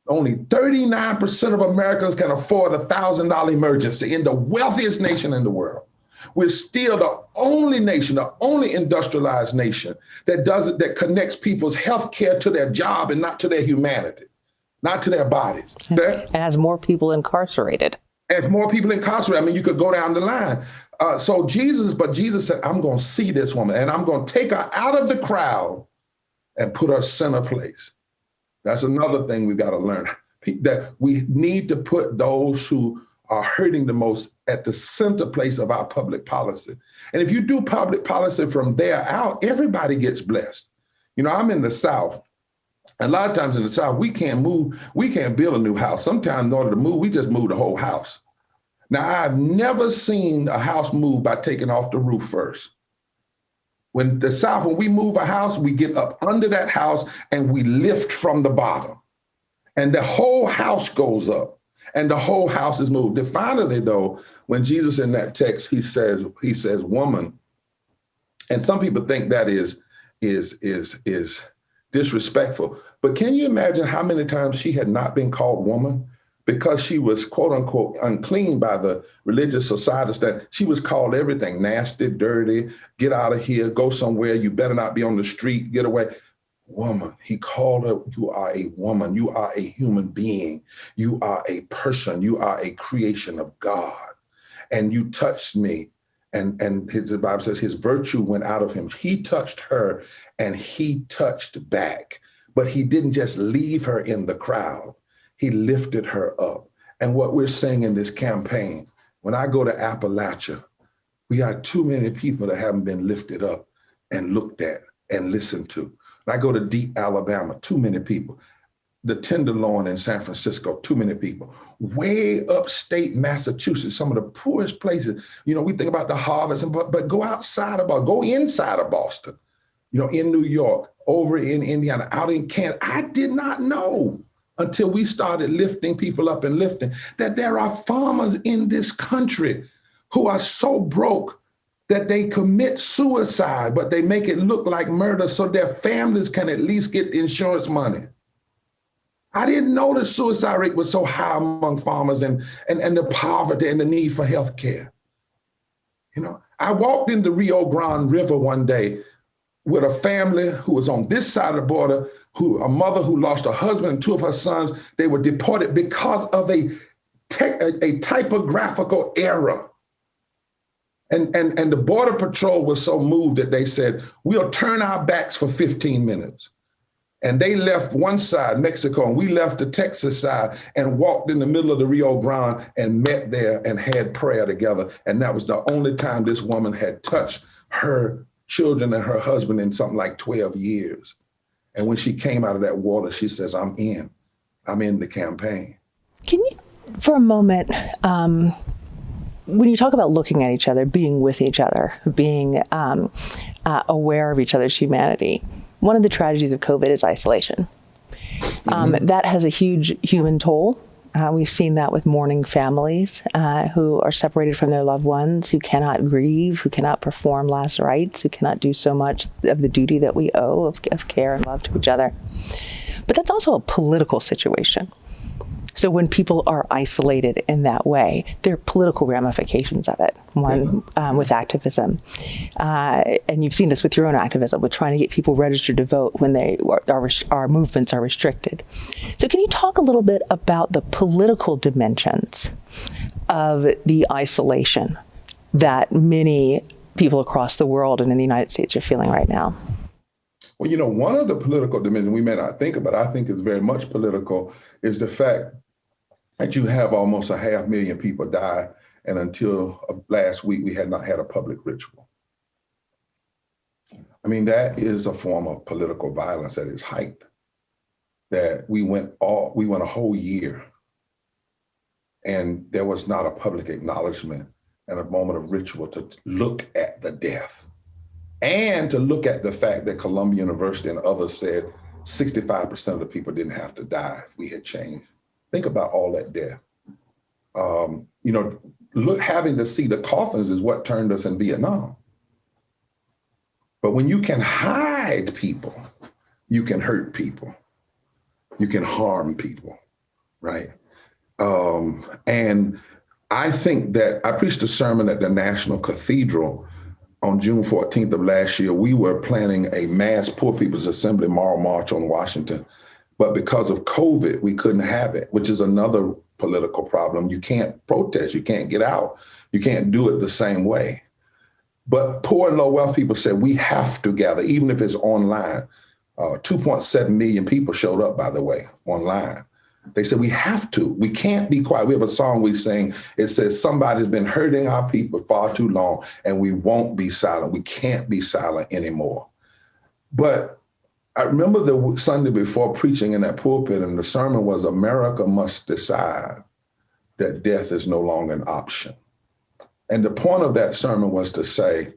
only 39% of Americans can afford a $1,000 emergency in the wealthiest nation in the world. We're still the only nation, the only industrialized nation that connects people's health care to their job and not to their humanity. Not to their bodies. And has more people incarcerated. As more people incarcerated. I mean, you could go down the line. So Jesus said, I'm going to see this woman and I'm going to take her out of the crowd and put her center place. That's another thing we've got to learn, that we need to put those who are hurting the most at the center place of our public policy. And if you do public policy from there out, everybody gets blessed. You know, I'm in the South. A lot of times in the South, we can't build a new house. Sometimes in order to move, we just move the whole house. Now, I've never seen a house move by taking off the roof first. When the South, when we move a house, we get up under that house and we lift from the bottom. And the whole house goes up and the whole house is moved. And finally, though, when Jesus in that text, he says, woman, and some people think that is disrespectful. But can you imagine how many times she had not been called woman because she was, quote unquote, unclean by the religious society that she was called everything, nasty, dirty, get out of here, go somewhere, you better not be on the street, get away. Woman, he called her, you are a woman, you are a human being, you are a person, you are a creation of God. And you touched me. And the Bible says his virtue went out of him. He touched her and he touched back. But he didn't just leave her in the crowd. He lifted her up. And what we're saying in this campaign, when I go to Appalachia, we got too many people that haven't been lifted up and looked at and listened to. When I go to deep Alabama, too many people. the Tenderloin in San Francisco, too many people. Way upstate Massachusetts, some of the poorest places. You know, we think about the harvests, but go outside of Boston, go inside of Boston, you know, in New York, over in Indiana, out in Kansas. I did not know until we started lifting people up and lifting that there are farmers in this country who are so broke that they commit suicide, but they make it look like murder so their families can at least get the insurance money. I didn't know the suicide rate was so high among farmers and the poverty and the need for health care. You know, I walked in the Rio Grande River one day with a family who was on this side of the border, a mother who lost her husband and two of her sons. They were deported because of a typographical error. And the Border Patrol was so moved that they said, we'll turn our backs for 15 minutes. And they left one side, Mexico, and we left the Texas side and walked in the middle of the Rio Grande and met there and had prayer together. And that was the only time this woman had touched her children and her husband in something like 12 years. And when she came out of that water, she says, I'm in the campaign. Can you, for a moment, when you talk about looking at each other, being with each other, being aware of each other's humanity, one of the tragedies of COVID is isolation. That has a huge human toll. We've seen that with mourning families who are separated from their loved ones, who cannot grieve, who cannot perform last rites, who cannot do so much of the duty that we owe of care and love to each other. But that's also a political situation. So when people are isolated in that way, there are political ramifications of it. One, with activism. And you've seen this with your own activism, with trying to get people registered to vote when our movements are restricted. So can you talk a little bit about the political dimensions of the isolation that many people across the world and in the United States are feeling right now? Well, you know, one of the political dimensions we may not think about, I think is very much political, is the fact that you have almost 500,000 people die, and until last week, we had not had a public ritual. I mean, that is a form of political violence at its height, that we went a whole year and there was not a public acknowledgement and a moment of ritual to look at the death and to look at the fact that Columbia University and others said 65% of the people didn't have to die if we had changed. Think about all that death. You know, having to see the coffins is what turned us in Vietnam. But when you can hide people, you can hurt people, you can harm people, right? And I think that I preached a sermon at the National Cathedral on June 14th of last year. We were planning a mass Poor People's Assembly Moral March on Washington. But because of COVID, we couldn't have it, which is another political problem. You can't protest, you can't get out, you can't do it the same way. But poor and low wealth people said we have to gather, even if it's online. 2.7 million people showed up, by the way, online. They said we have to, we can't be quiet. We have a song we sing, it says somebody's been hurting our people far too long and we won't be silent. We can't be silent anymore. But I remember the Sunday before preaching in that pulpit, and the sermon was, America must decide that death is no longer an option. And the point of that sermon was to say,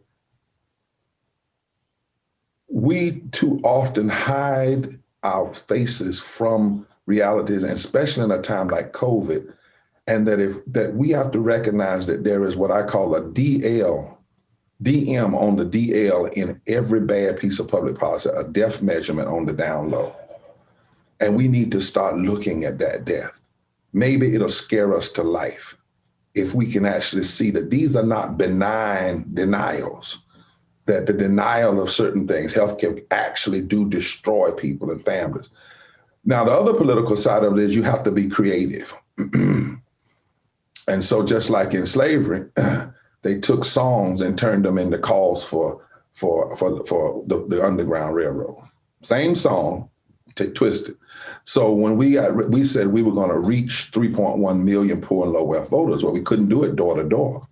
we too often hide our faces from realities, and especially in a time like COVID, and that we have to recognize that there is what I call a DM on the DL in every bad piece of public policy, a death measurement on the down low. And we need to start looking at that death. Maybe it'll scare us to life if we can actually see that these are not benign denials, that the denial of certain things, healthcare, actually do destroy people and families. Now, the other political side of it is you have to be creative. And so just like in slavery, they took songs and turned them into calls for the Underground Railroad. Same song, twisted. So when we said we were going to reach 3.1 million poor and low wealth voters, well, we couldn't do it door to door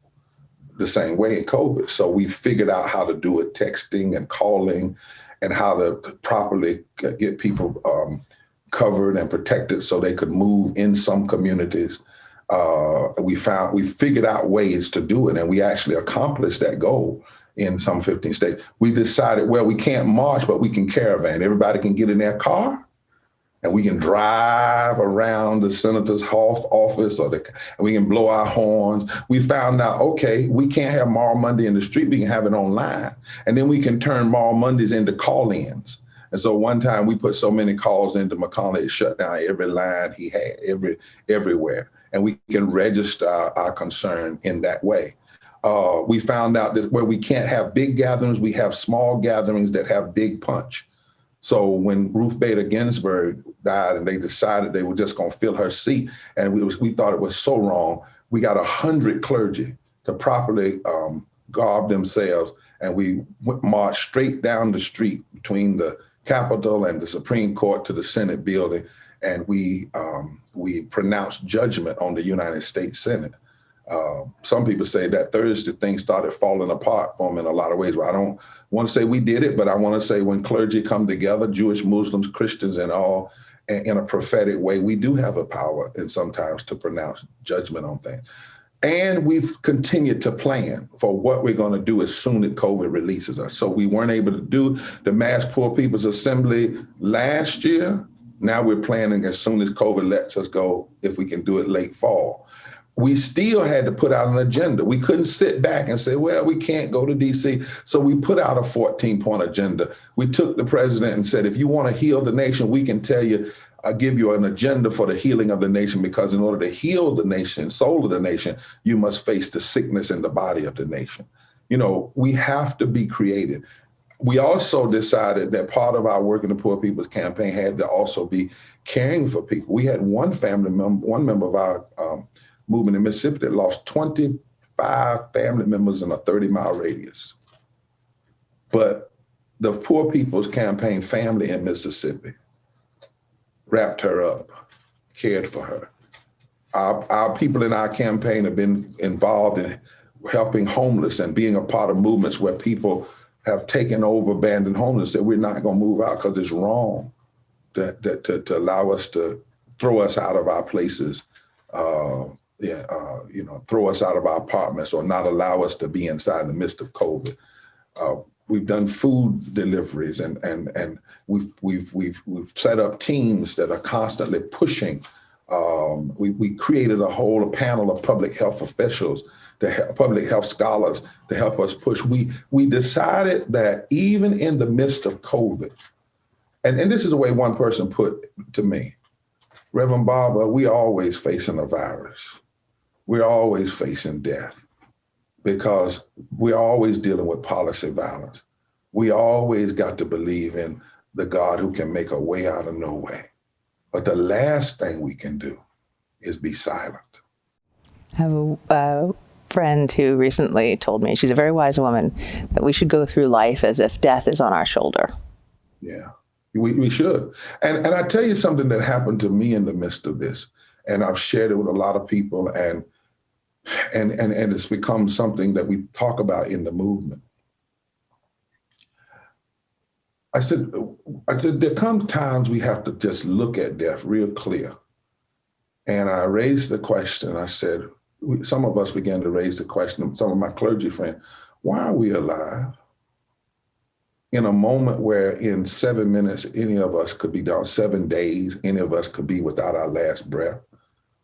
the same way in COVID. So we figured out how to do it, texting and calling, and how to properly get people covered and protected so they could move in some communities. We figured out ways to do it, and we actually accomplished that goal in some 15 states. We decided, well, we can't march, but we can caravan. Everybody can get in their car and we can drive around the senator's office, and we can blow our horns. We found out, okay, we can't have Moral Monday in the street, we can have it online. And then we can turn Moral Mondays into call-ins. And so one time we put so many calls into McConnell, it shut down every line he had, everywhere. And we can register our concern in that way. We found out that where we can't have big gatherings, we have small gatherings that have big punch. So when Ruth Bader Ginsburg died and they decided they were just gonna fill her seat, and we thought it was so wrong, we got 100 clergy to properly garb themselves, and we marched straight down the street between the Capitol and the Supreme Court to the Senate building, and we pronounced judgment on the United States Senate. Some people say that Thursday things started falling apart for them in a lot of ways. Well, I don't want to say we did it, but I want to say when clergy come together, Jewish, Muslims, Christians, and all, in a prophetic way, we do have a power and sometimes to pronounce judgment on things. And we've continued to plan for what we're going to do as soon as COVID releases us. So we weren't able to do the Mass Poor People's Assembly last year. Now we're planning as soon as COVID lets us go, if we can do it late fall. We still had to put out an agenda. We couldn't sit back and say, well, we can't go to DC. So we put out a 14-point agenda. We took the president and said, if you want to heal the nation, we can tell you, I'll give you an agenda for the healing of the nation, because in order to heal the nation, soul of the nation, you must face the sickness in the body of the nation. You know, we have to be creative. We also decided that part of our Working the Poor People's campaign had to also be caring for people. We had one member of our movement in Mississippi that lost 25 family members in a 30-mile radius. But the Poor People's Campaign family in Mississippi wrapped her up, cared for her. Our people in our campaign have been involved in helping homeless and being a part of movements where people have taken over abandoned homeless, said we're not gonna move out because it's wrong to allow us to throw us out of our places, throw us out of our apartments or not allow us to be inside in the midst of COVID. We've done food deliveries and we've set up teams that are constantly pushing. We created a whole panel of public health officials, public health scholars to help us push. We decided that even in the midst of COVID, and this is the way one person put to me, Reverend Barber, we always facing a virus. We're always facing death because we're always dealing with policy violence. We always got to believe in the God who can make a way out of no way. But the last thing we can do is be silent. I have a friend who recently told me, she's a very wise woman, that we should go through life as if death is on our shoulder. Yeah, we should. And I tell you something that happened to me in the midst of this, and I've shared it with a lot of people, and it's become something that we talk about in the movement. I said, there come times we have to just look at death real clear. And I raised the question, I said, some of us began to raise the question, some of my clergy friends, why are we alive? In a moment where in 7 minutes, any of us could be down, 7 days, any of us could be without our last breath.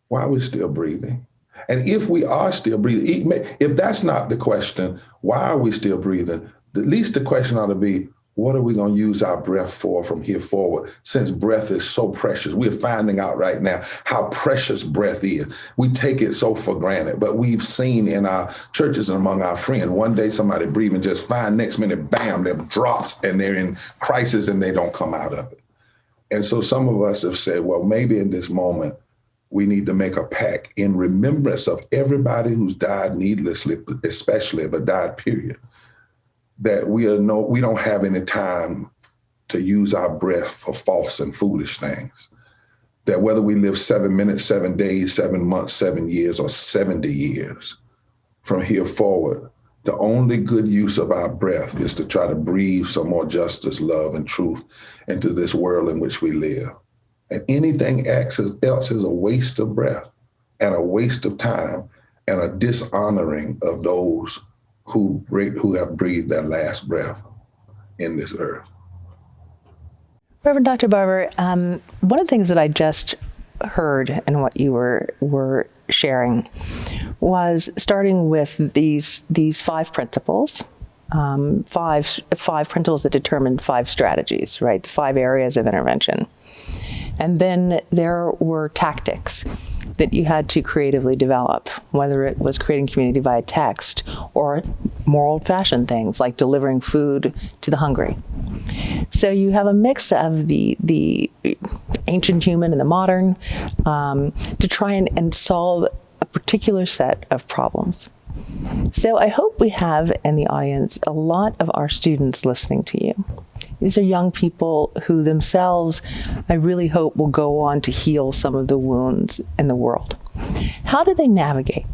Why are we still breathing? And if we are still breathing, if that's not the question, why are we still breathing? At least the question ought to be, what are we going to use our breath for from here forward? Since breath is so precious, we're finding out right now how precious breath is. We take it so for granted, but we've seen in our churches and among our friends, one day somebody breathing just fine, next minute, bam, there drops and they're in crisis and they don't come out of it. And so some of us have said, well, maybe in this moment, we need to make a pact in remembrance of everybody who's died needlessly, especially, but died, period. That we don't have any time to use our breath for false and foolish things. That whether we live 7 minutes, 7 days, 7 months, 7 years, or 70 years, from here forward, the only good use of our breath is to try to breathe some more justice, love, and truth into this world in which we live. And anything else is a waste of breath and a waste of time and a dishonoring of those who have breathed their last breath in this earth. Reverend Dr. Barber, one of the things that I just heard in what you were sharing was starting with these 5 principles, five principles that determined 5 strategies, right? The 5 areas of intervention. And then there were tactics that you had to creatively develop, whether it was creating community via text or more old-fashioned things like delivering food to the hungry. So you have a mix of the ancient human and the modern to try and solve a particular set of problems. So I hope we have in the audience a lot of our students listening to you. These are young people who themselves, I really hope, will go on to heal some of the wounds in the world. How do they navigate?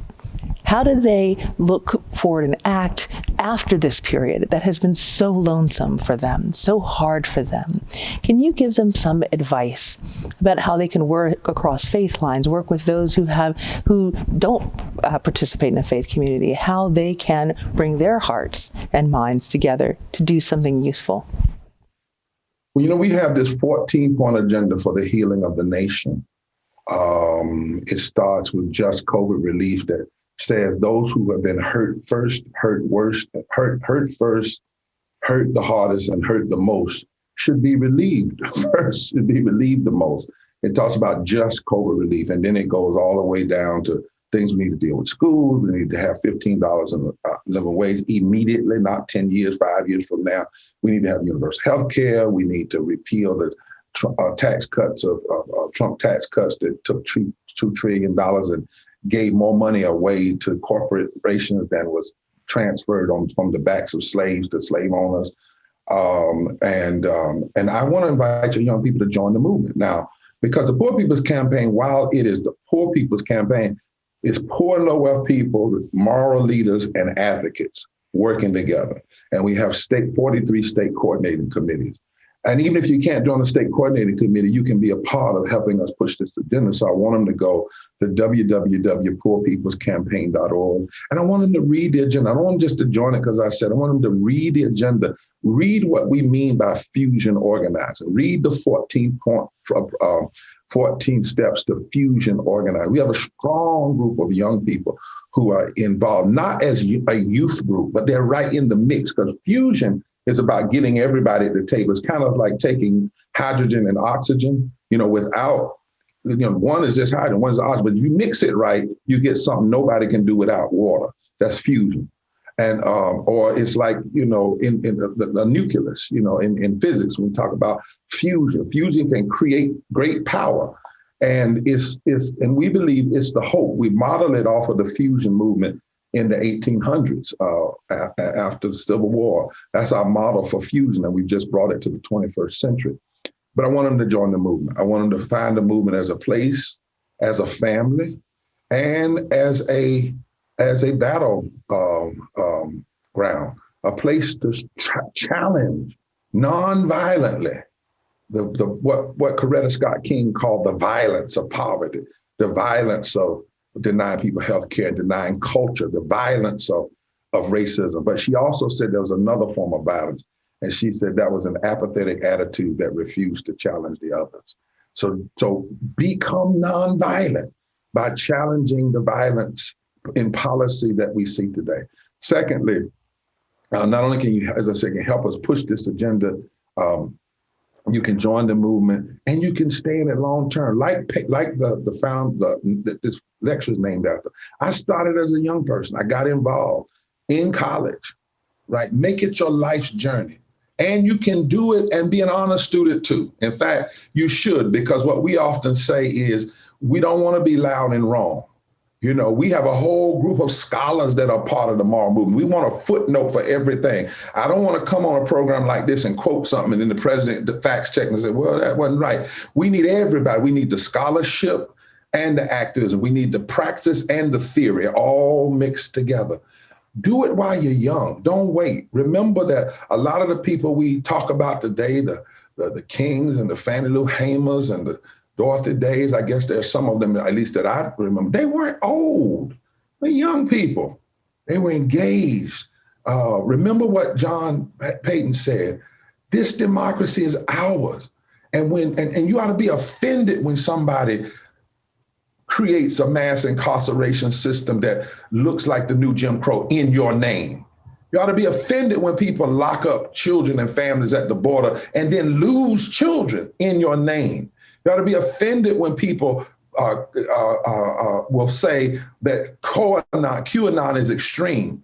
How do they look forward and act after this period that has been so lonesome for them, so hard for them? Can you give them some advice about how they can work across faith lines, work with those who don't participate in a faith community, how they can bring their hearts and minds together to do something useful? Well, we have this 14-point agenda for the healing of the nation. It starts with just COVID relief that says those who have been hurt first, hurt worst, hurt first, hurt the hardest, and hurt the most should be relieved first, should be relieved the most. It talks about just COVID relief, and then it goes all the way down to things we need to deal with schools. We need to have $15 in living wage immediately, not 10 years, 5 years from now. We need to have universal health care. We need to repeal the tax cuts of Trump tax cuts that took $2 trillion and gave more money away to corporations than was transferred from the backs of slaves to slave owners. And I want to invite you young people to join the movement now, because the Poor People's Campaign, while it is the Poor People's Campaign, it's poor and low wealth people, moral leaders, and advocates working together. And we have 43 state coordinating committees. And even if you can't join the state coordinating committee, you can be a part of helping us push this agenda. So I want them to go to www.poorpeoplescampaign.org. And I want them to read the agenda. I don't want them just to join it because I said, I want them to read the agenda, read what we mean by fusion organizing, read the 14 steps to fusion organizing. We have a strong group of young people who are involved, not as a youth group, but they're right in the mix, because fusion is about getting everybody at the table. It's kind of like taking hydrogen and oxygen, without, one is just hydrogen, one is oxygen, but if you mix it right, you get something nobody can do without water. That's fusion. And, or it's like, in the nucleus, in physics, when we talk about fusion can create great power. And and we believe it's the hope. We model it off of the fusion movement in the 1800s, after the Civil War. That's our model for fusion, and we've just brought it to the 21st century. But I want them to join the movement. I want them to find the movement as a place, as a family, and as a battle ground, a place to challenge non-violently what Coretta Scott King called the violence of poverty, the violence of denying people health care, denying culture, the violence of racism. But she also said there was another form of violence. And she said that was an apathetic attitude that refused to challenge the others. So become nonviolent by challenging the violence in policy that we see today. Secondly, not only can you, as I said, can help us push this agenda, you can join the movement and you can stay in it long term. Like this lecture is named after. I started as a young person. I got involved in college, right? Make it your life's journey. And you can do it and be an honor student too. In fact, you should, because what we often say is we don't want to be loud and wrong. We have a whole group of scholars that are part of the moral movement. We want a footnote for everything. I don't want to come on a program like this and quote something and then the president facts check and say, well, that wasn't right. We need everybody. We need the scholarship and the activism. We need the practice and the theory all mixed together. Do it while you're young. Don't wait. Remember that a lot of the people we talk about today, the Kings and the Fannie Lou Hamers and Dorothy days, I guess there's some of them, at least that I remember, they weren't old. They're young people. They were engaged. Remember what John Payton said, this democracy is ours. And you ought to be offended when somebody creates a mass incarceration system that looks like the new Jim Crow in your name. You ought to be offended when people lock up children and families at the border and then lose children in your name. You ought to be offended when people will say that QAnon is extreme.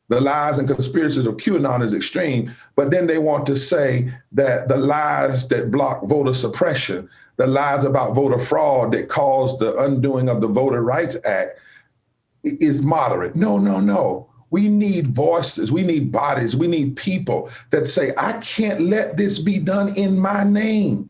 The lies and conspiracies of QAnon is extreme, but then they want to say that the lies that block voter suppression, the lies about voter fraud that caused the undoing of the Voter Rights Act is moderate. No. We need voices, we need bodies, we need people that say, I can't let this be done in my name.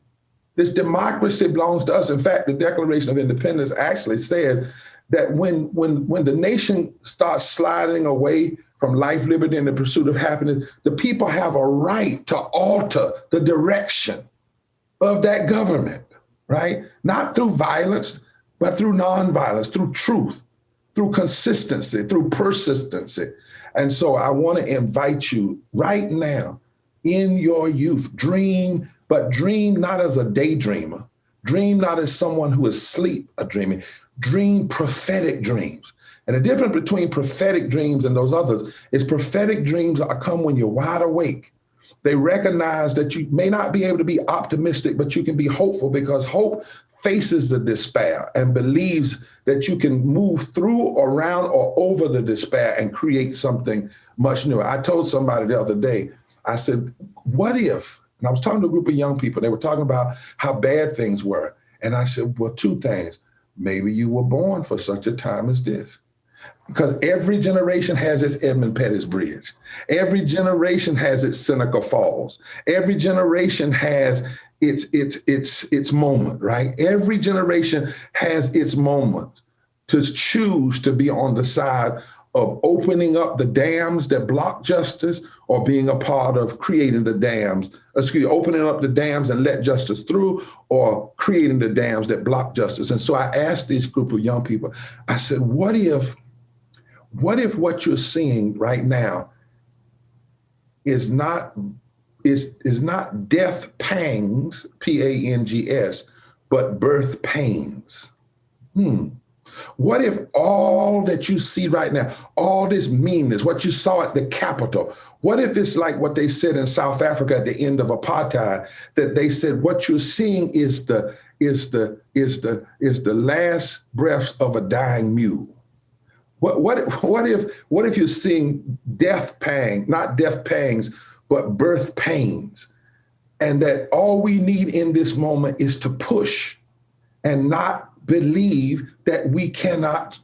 This democracy belongs to us. In fact, the Declaration of Independence actually says that when the nation starts sliding away from life, liberty, and the pursuit of happiness, the people have a right to alter the direction of that government, right? Not through violence, but through nonviolence, through truth, through consistency, through persistency. And so I want to invite you right now in your youth, dream, but dream not as a daydreamer. Dream not as someone who is asleep a dreaming. Dream prophetic dreams. And the difference between prophetic dreams and those others is prophetic dreams come when you're wide awake. They recognize that you may not be able to be optimistic, but you can be hopeful because hope faces the despair and believes that you can move through, around, or over the despair and create something much newer. I told somebody the other day, I said, what if, and I was talking to a group of young people, they were talking about how bad things were. And I said, well, two things. Maybe you were born for such a time as this. Because every generation has its Edmund Pettus Bridge. Every generation has its Seneca Falls. Every generation has its moment, right? Every generation has its moment to choose to be on the side of opening up the dams that block justice or being a part of creating the dams, opening up the dams and let justice through or creating the dams that block justice. And so I asked this group of young people, I said, what if what you're seeing right now is not death pangs, P-A-N-G-S, but birth pains? What if all that you see right now, all this meanness, what you saw at the Capitol, what if it's like what they said in South Africa at the end of apartheid, that they said what you're seeing is the last breaths of a dying mule? What if you're seeing not death pangs, but birth pains, and that all we need in this moment is to push and not believe that we cannot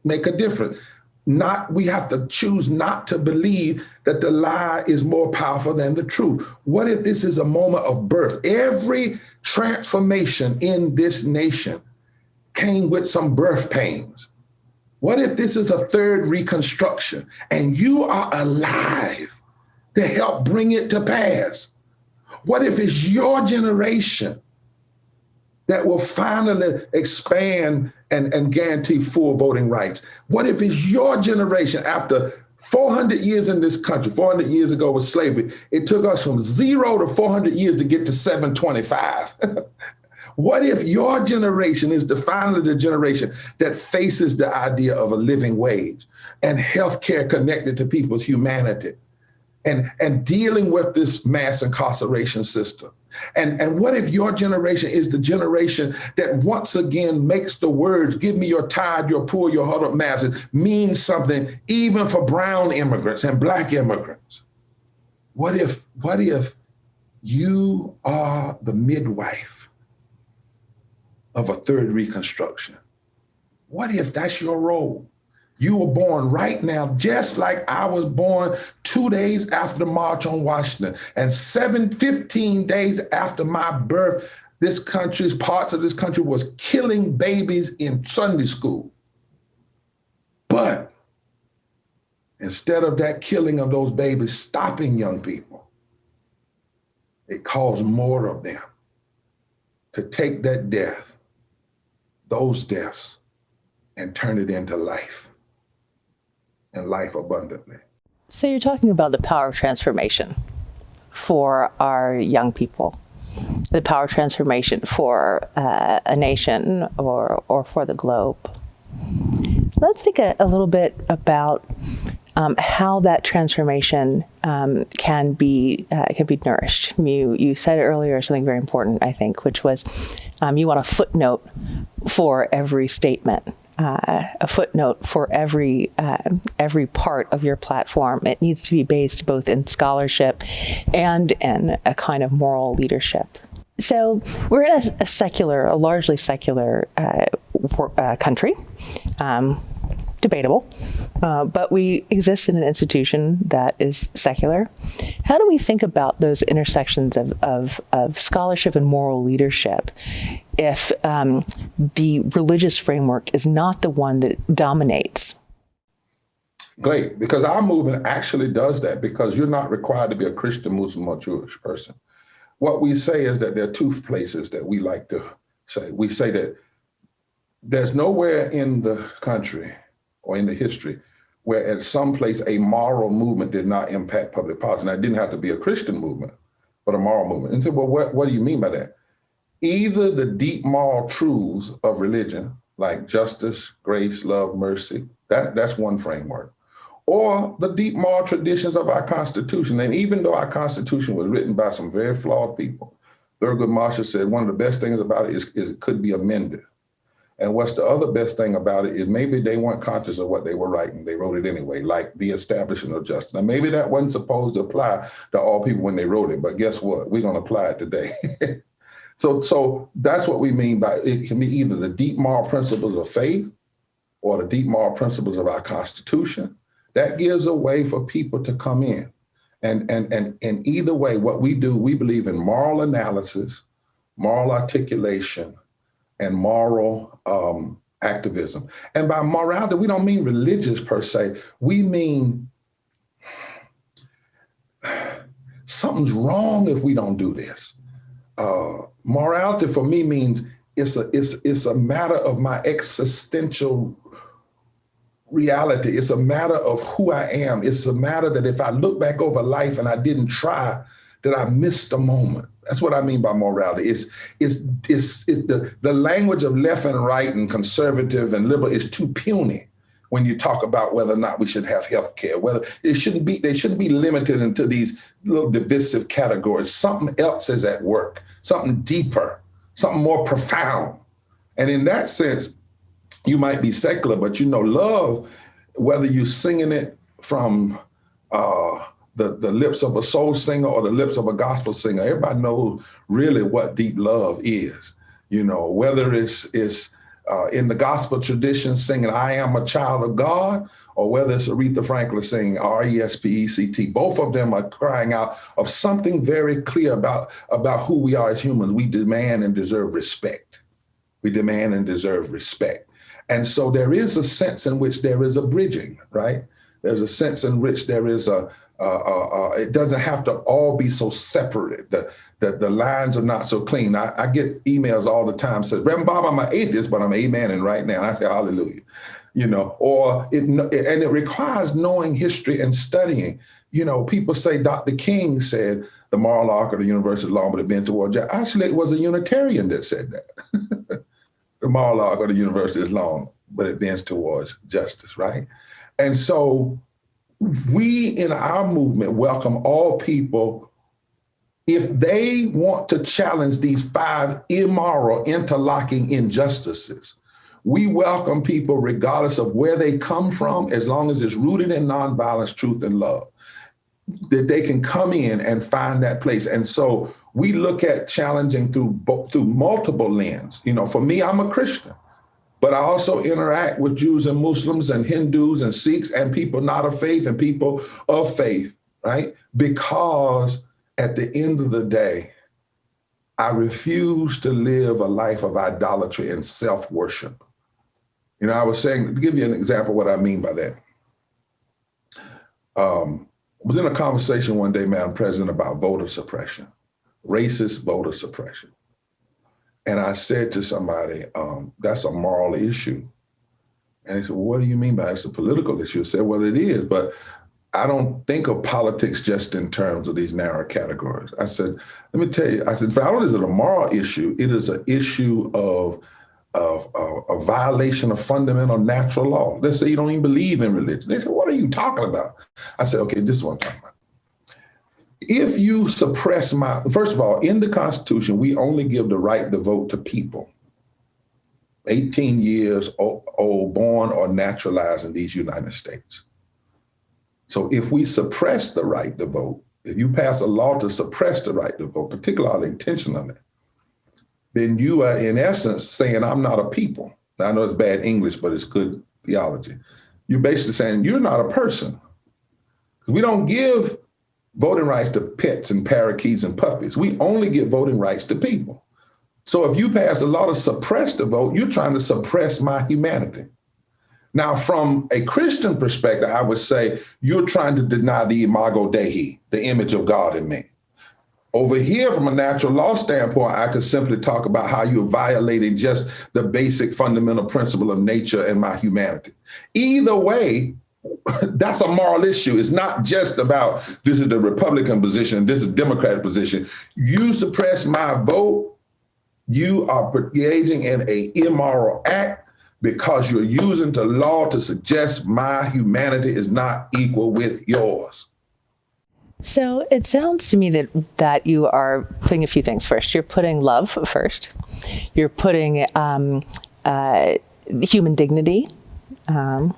make a difference. We have to choose not to believe that the lie is more powerful than the truth. What if this is a moment of birth? Every transformation in this nation came with some birth pains. What if this is a third reconstruction and you are alive to help bring it to pass? What if it's your generation that will finally expand and guarantee full voting rights? What if it's your generation after 400 years in this country? 400 years ago was slavery. It took us from 0 to 400 years to get to 725. What if your generation is finally the generation that faces the idea of a living wage and healthcare connected to people's humanity and dealing with this mass incarceration system? And what if your generation is the generation that once again makes the words, give me your tired, your poor, your huddled masses, mean something even for brown immigrants and Black immigrants? What if you are the midwife of a third reconstruction? What if that's your role? You were born right now, just like I was born 2 days after the March on Washington, and 15 days after my birth, parts of this country was killing babies in Sunday school. But instead of that killing of those babies stopping young people, it caused more of them to take that death those deaths and turn it into life, and life abundantly. So you're talking about the power of transformation for our young people, the power of transformation for a nation or for the globe. Let's think a little bit about how that transformation can be nourished. You said earlier something very important, I think, which was you want a footnote for every statement, a footnote for every part of your platform. It needs to be based both in scholarship and in a kind of moral leadership. So we're in a largely secular country. Debatable, but we exist in an institution that is secular. How do we think about those intersections of scholarship and moral leadership if the religious framework is not the one that dominates? Great, because our movement actually does that, because you're not required to be a Christian, Muslim, or Jewish person. What we say is that there are two places that we like to say. We say that there's nowhere in the country or in the history where at some place a moral movement did not impact public policy. And it didn't have to be a Christian movement, but a moral movement. And so, well, what do you mean by that? Either the deep moral truths of religion, like justice, grace, love, mercy, that's one framework, or the deep moral traditions of our Constitution. And even though our Constitution was written by some very flawed people, Thurgood Marshall said one of the best things about it is it could be amended. And what's the other best thing about it is maybe they weren't conscious of what they were writing. They wrote it anyway, like the establishment of justice. Now, maybe that wasn't supposed to apply to all people when they wrote it, but guess what? We're going to apply it today. So that's what we mean by it can be either the deep moral principles of faith or the deep moral principles of our Constitution. That gives a way for people to come in. And either way, what we do, we believe in moral analysis, moral articulation, and moral activism. And by morality, we don't mean religious per se. We mean something's wrong if we don't do this. Morality for me means it's a matter of my existential reality. It's a matter of who I am. It's a matter that if I look back over life and I didn't try, that I missed a moment. That's what I mean by morality. It's the language of left and right and conservative and liberal is too puny when you talk about whether or not we should have health care, whether they shouldn't be limited into these little divisive categories. Something else is at work, something deeper, something more profound. And in that sense, you might be secular, but love, whether you're singing it from the lips of a soul singer or the lips of a gospel singer, everybody knows really what deep love is. Whether it's in the gospel tradition singing, I am a child of God, or whether it's Aretha Franklin singing R-E-S-P-E-C-T, both of them are crying out of something very clear about who we are as humans. We demand and deserve respect. We demand and deserve respect. And so there is a sense in which there is a bridging, right? There's a sense in which there is it doesn't have to all be so separate. The lines are not so clean. I get emails all the time says, Reverend Bob, I'm an atheist, but I'm amening right now. And I say, hallelujah. And it requires knowing history and studying. People say Dr. King said the moral arc of the universe is long, but it bent toward justice. Actually, it was a Unitarian that said that. The moral arc of the universe is long, but it bends towards justice, right? And so we in our movement welcome all people if they want to challenge these 5 immoral interlocking injustices. We welcome people regardless of where they come from, as long as it's rooted in nonviolence, truth, and love, that they can come in and find that place. And so we look at challenging through multiple lenses. For me, I'm a Christian, but I also interact with Jews and Muslims and Hindus and Sikhs and people not of faith and people of faith, right? Because at the end of the day, I refuse to live a life of idolatry and self-worship. I was saying, to give you an example of what I mean by that. I was in a conversation one day, Madam President, about voter suppression, racist voter suppression. And I said to somebody, that's a moral issue. And he said, well, what do you mean by it's a political issue? I said, well, it is, but I don't think of politics just in terms of these narrow categories. I said, let me tell you, I said, not only is it a moral issue, it is an issue of a violation of fundamental natural law. Let's say you don't even believe in religion. They said, what are you talking about? I said, okay, this is what I'm talking about. If you suppress first of all, in the Constitution, we only give the right to vote to people 18 years old, born or naturalized in these United States. So if we suppress the right to vote, if you pass a law to suppress the right to vote, particularly intentionally, then you are in essence saying, I'm not a people. Now, I know it's bad English, but it's good theology. You're basically saying you're not a person. We don't give voting rights to pets and parakeets and puppies. We only give voting rights to people. So if you pass a law to suppress the vote, you're trying to suppress my humanity. Now, from a Christian perspective, I would say you're trying to deny the imago Dei, the image of God in me. Over here, from a natural law standpoint, I could simply talk about how you're violating just the basic fundamental principle of nature and my humanity. Either way, that's a moral issue. It's not just about this is the Republican position, this is Democratic position. You suppress my vote, you are engaging in an immoral act because you're using the law to suggest my humanity is not equal with yours. So it sounds to me that you are putting a few things first. You're putting love first. You're putting human dignity and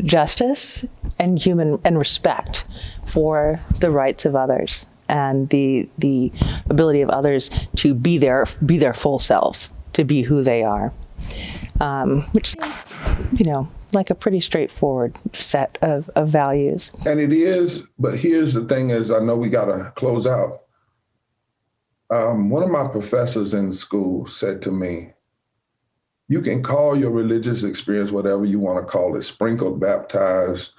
justice and human and respect for the rights of others and the ability of others to be their full selves, to be who they are, which seems, like a pretty straightforward set of values. And it is, but here's the thing is, I know we got to close out. One of my professors in school said to me, you can call your religious experience whatever you want to call it, sprinkled, baptized,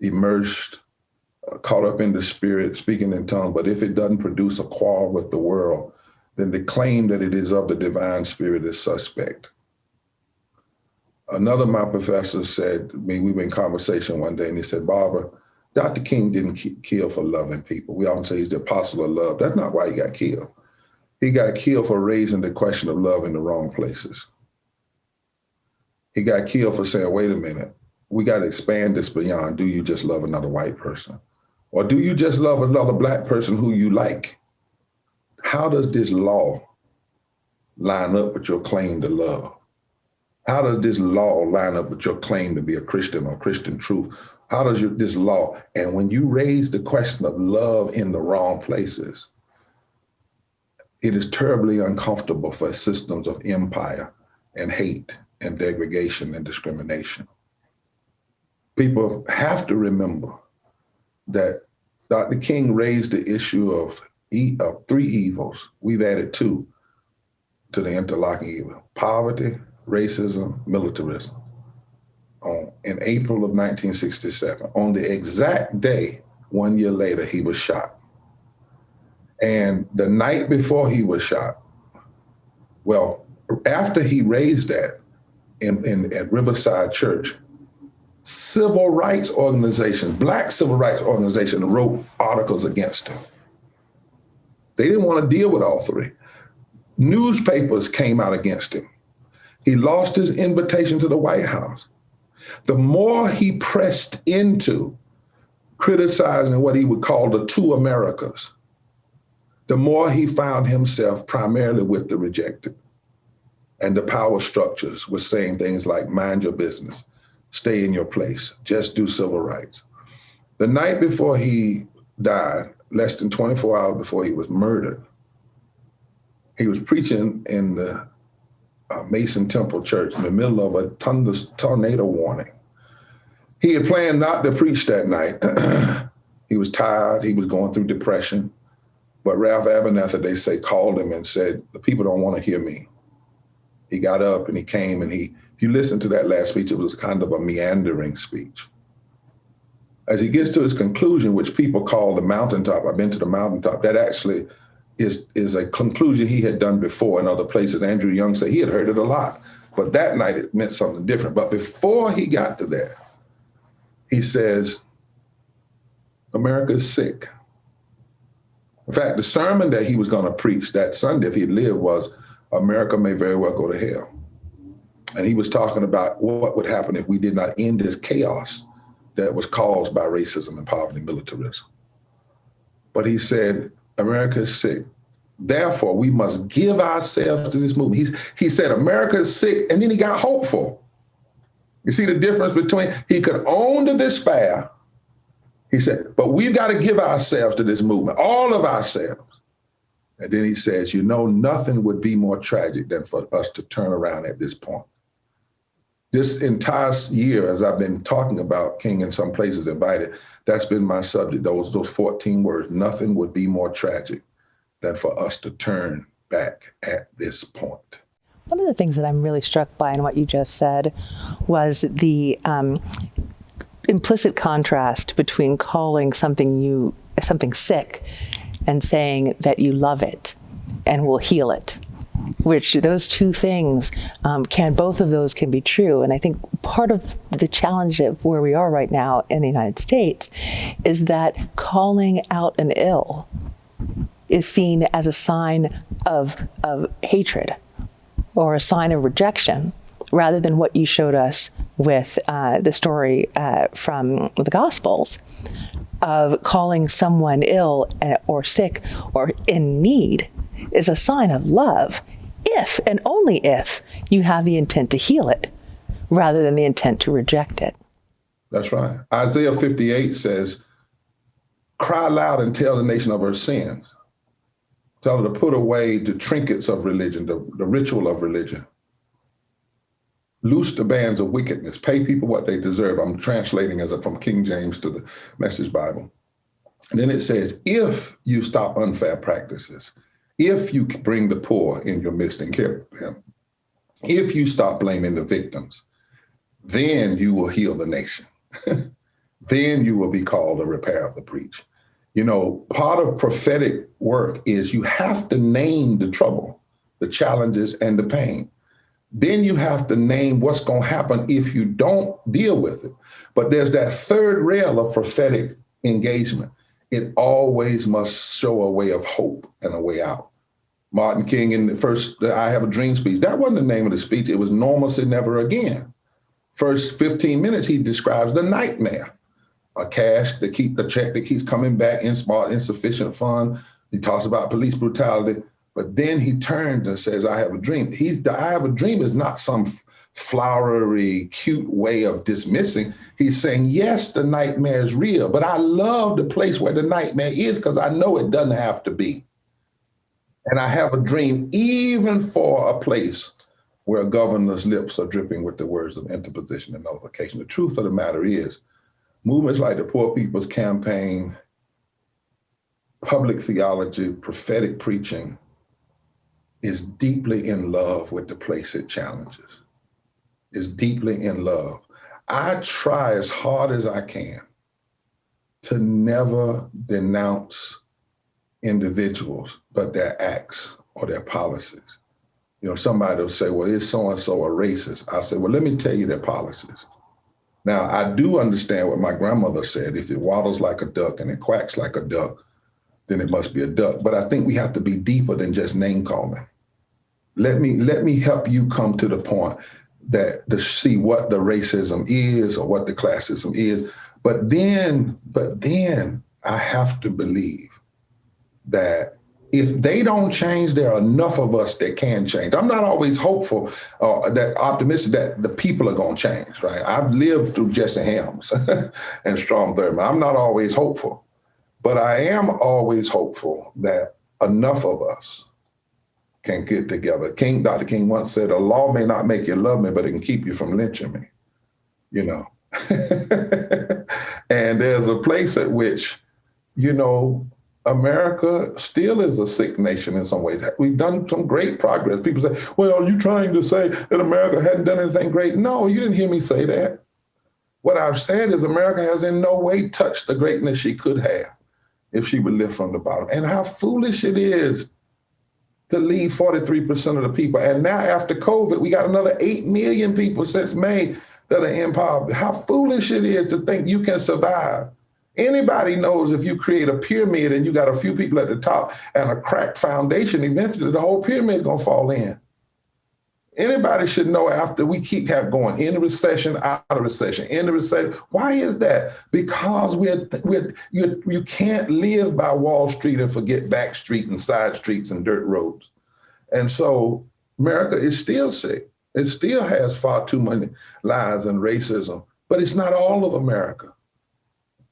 immersed, caught up in the spirit, speaking in tongues, but if it doesn't produce a quarrel with the world, then the claim that it is of the divine spirit is suspect. Another of my professors said, we were in conversation one day, and he said, Barber, Dr. King didn't kill for loving people. We often say he's the apostle of love. That's not why he got killed. He got killed for raising the question of love in the wrong places. He got killed for saying, wait a minute, we got to expand this beyond, do you just love another white person? Or do you just love another Black person who you like? How does this law line up with your claim to love? How does this law line up with your claim to be a Christian or Christian truth? How does this law, and when you raise the question of love in the wrong places, it is terribly uncomfortable for systems of empire and hate and degradation and discrimination. People have to remember that Dr. King raised the issue of three evils. We've added two to the interlocking evil: poverty, racism, militarism. In April of 1967, on the exact day, 1 year later, he was shot. And the night before he was shot, well, after he raised that at Riverside Church, civil rights organizations, Black civil rights organizations, wrote articles against him. They didn't want to deal with all three. Newspapers came out against him. He lost his invitation to the White House. The more he pressed into criticizing what he would call the two Americas, the more he found himself primarily with the rejected. And the power structures were saying things like, mind your business, stay in your place, just do civil rights. The night before he died, less than 24 hours before he was murdered, he was preaching in the Mason Temple Church in the middle of a tornado warning. He had planned not to preach that night. He was tired, he was going through depression. But Ralph Abernathy, they say, called him and said, the people don't want to hear me. He got up and he came and if you listen to that last speech, it was kind of a meandering speech. As he gets to his conclusion, which people call the mountaintop, I've been to the mountaintop, that actually is a conclusion he had done before in other places. Andrew Young said he had heard it a lot, but that night it meant something different. But before he got to that, he says, America is sick. In fact, the sermon that he was going to preach that Sunday, if he'd lived, was America may very well go to hell. And he was talking about what would happen if we did not end this chaos that was caused by racism and poverty, militarism. But he said, America is sick. Therefore, we must give ourselves to this movement. He said, America is sick, and then he got hopeful. You see the difference between, he could own the despair. He said, but we've got to give ourselves to this movement, all of ourselves. And then he says, you know, nothing would be more tragic than for us to turn around at this point. This entire year, as I've been talking about King in some places invited, that's been my subject, those 14 words. Nothing would be more tragic than for us to turn back at this point. One of the things that I'm really struck by in what you just said was the implicit contrast between calling something sick and saying that you love it and will heal it. Which those two things both of those can be true. And I think part of the challenge of where we are right now in the United States is that calling out an ill is seen as a sign of hatred or a sign of rejection, rather than what you showed us with the story from the Gospels of calling someone ill or sick or in need is a sign of love, if and only if you have the intent to heal it, rather than the intent to reject it. That's right. Isaiah 58 says, cry loud and tell the nation of her sins. Tell her to put away the trinkets of religion, the ritual of religion. Loose the bands of wickedness. Pay people what they deserve. I'm translating from King James to the Message Bible. And then it says, if you stop unfair practices, if you bring the poor in your midst and care for them, if you stop blaming the victims, then you will heal the nation. Then you will be called a repairer of the breach. You know, part of prophetic work is you have to name the trouble, the challenges, and the pain. Then you have to name what's going to happen if you don't deal with it. But there's that third rail of prophetic engagement. It always must show a way of hope and a way out. Martin King in the first I Have a Dream speech, that wasn't the name of the speech. It was Normalcy Never Again. First 15 minutes, he describes the nightmare. A check that keeps coming back in smart, insufficient fund. He talks about police brutality, but then he turns and says, I have a dream. I have a dream is not some flowery, cute way of dismissing. He's saying, yes, the nightmare is real, but I love the place where the nightmare is because I know it doesn't have to be. And I have a dream even for a place where a governor's lips are dripping with the words of interposition and nullification. The truth of the matter is, movements like the Poor People's Campaign, public theology, prophetic preaching is deeply in love with the place it challenges, is deeply in love. I try as hard as I can to never denounce individuals, but their acts or their policies. You know, somebody will say, well, is so-and-so a racist? I say, well, let me tell you their policies. Now, I do understand what my grandmother said. If it waddles like a duck and it quacks like a duck, then it must be a duck. But I think we have to be deeper than just name calling. Let me help you come to the point that to see what the racism is or what the classism is. But then I have to believe that if they don't change, there are enough of us that can change. I'm not always hopeful that optimistic that the people are going to change, right? I've lived through Jesse Helms and Strom Thurmond. I'm not always hopeful, but I am always hopeful that enough of us can get together. Dr. King once said, a law may not make you love me, but it can keep you from lynching me, you know? And there's a place at which, you know, America still is a sick nation in some ways. We've done some great progress. People say, well, are you trying to say that America hadn't done anything great? No, you didn't hear me say that. What I've said is America has in no way touched the greatness she could have. if she would lift from the bottom. And how foolish it is to leave 43% of the people. And now after COVID, we got another 8 million people since May that are in poverty. How foolish it is to think you can survive. Anybody knows if you create a pyramid and you got a few people at the top and a cracked foundation, eventually the whole pyramid is gonna fall in. Anybody should know after we keep going in the recession, out of recession, in the recession. Why is that? Because you can't live by Wall Street and forget back street and side streets and dirt roads. And so America is still sick. It still has far too many lies and racism, but it's not all of America.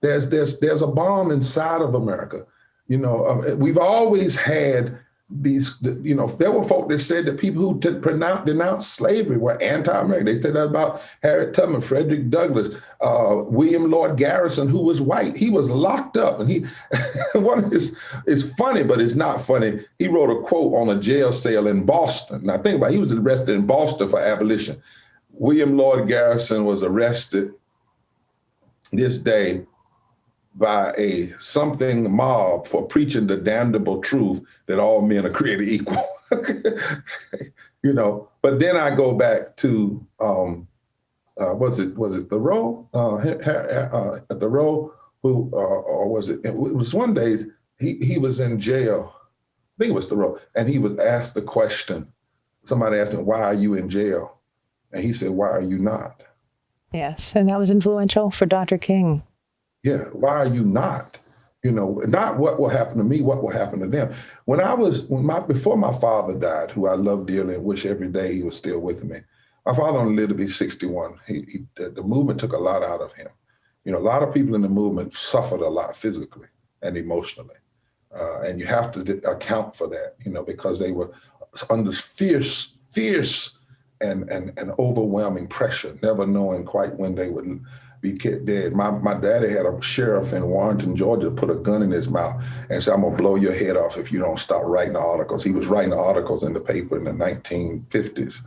There's a bomb inside of America. You know, we've always had these, you know, there were folk that said that people who denounced slavery were anti-American. They said that about Harriet Tubman, Frederick Douglass, William Lloyd Garrison, who was white. He was locked up, and it's funny, but it's not funny. He wrote a quote on a jail cell in Boston. Now think about it, he was arrested in Boston for abolition. William Lloyd Garrison was arrested this day by a something mob for preaching the damnable truth that all men are created equal. You know, but then I go back to, was it Thoreau? Thoreau, who, or was it was one day, he was in jail, I think it was Thoreau, and he was asked the question, somebody asked him, why are you in jail? And he said, why are you not? Yes, and that was influential for Dr. King. Yeah, why are you not? You know, not what will happen to me, what will happen to them. Before my father died, who I love dearly and wish every day he was still with me, my father only lived to be 61. The movement took a lot out of him. You know, a lot of people in the movement suffered a lot physically and emotionally. And you have to account for that, you know, because they were under fierce and overwhelming pressure, never knowing quite when they would be dead. My daddy had a sheriff in Warrenton, Georgia, put a gun in his mouth and said, I'm gonna blow your head off if you don't stop writing the articles. He was writing the articles in the paper in the 1950s.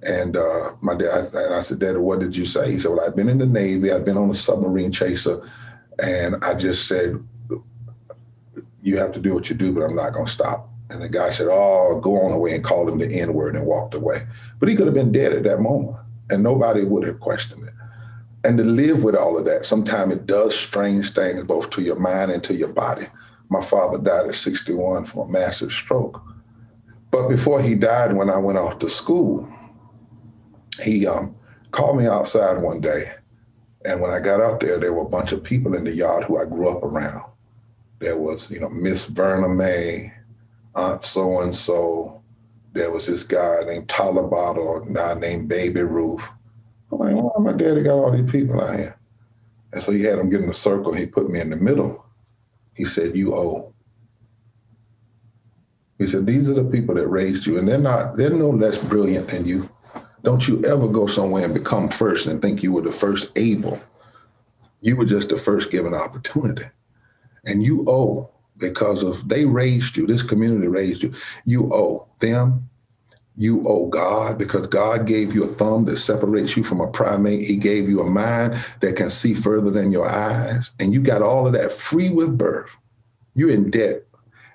And I said, Daddy, what did you say? He said, well, I've been in the Navy, I've been on a submarine chaser, and I just said, you have to do what you do, but I'm not gonna stop. And the guy said, oh, go on away, and called him the N-word and walked away. But he could have been dead at that moment, and nobody would have questioned it. And to live with all of that, sometimes it does strange things both to your mind and to your body. My father died at 61 from a massive stroke. But before he died, when I went off to school, he called me outside one day. And when I got out there were a bunch of people in the yard who I grew up around. There was, you know, Miss Verna Mae, Aunt so-and-so. There was this guy named Tyler Bottle, a guy named Baby Ruth. I'm like, why my daddy got all these people out here? And so he had them get in a circle. He put me in the middle. He said, you owe. He said, these are the people that raised you, and they're no less brilliant than you. Don't you ever go somewhere and become first and think you were the first able. You were just the first given opportunity. And you owe, because of they raised you, this community raised you. You owe them. You owe God, because God gave you a thumb that separates you from a primate. He gave you a mind that can see further than your eyes. And you got all of that free with birth. You're in debt.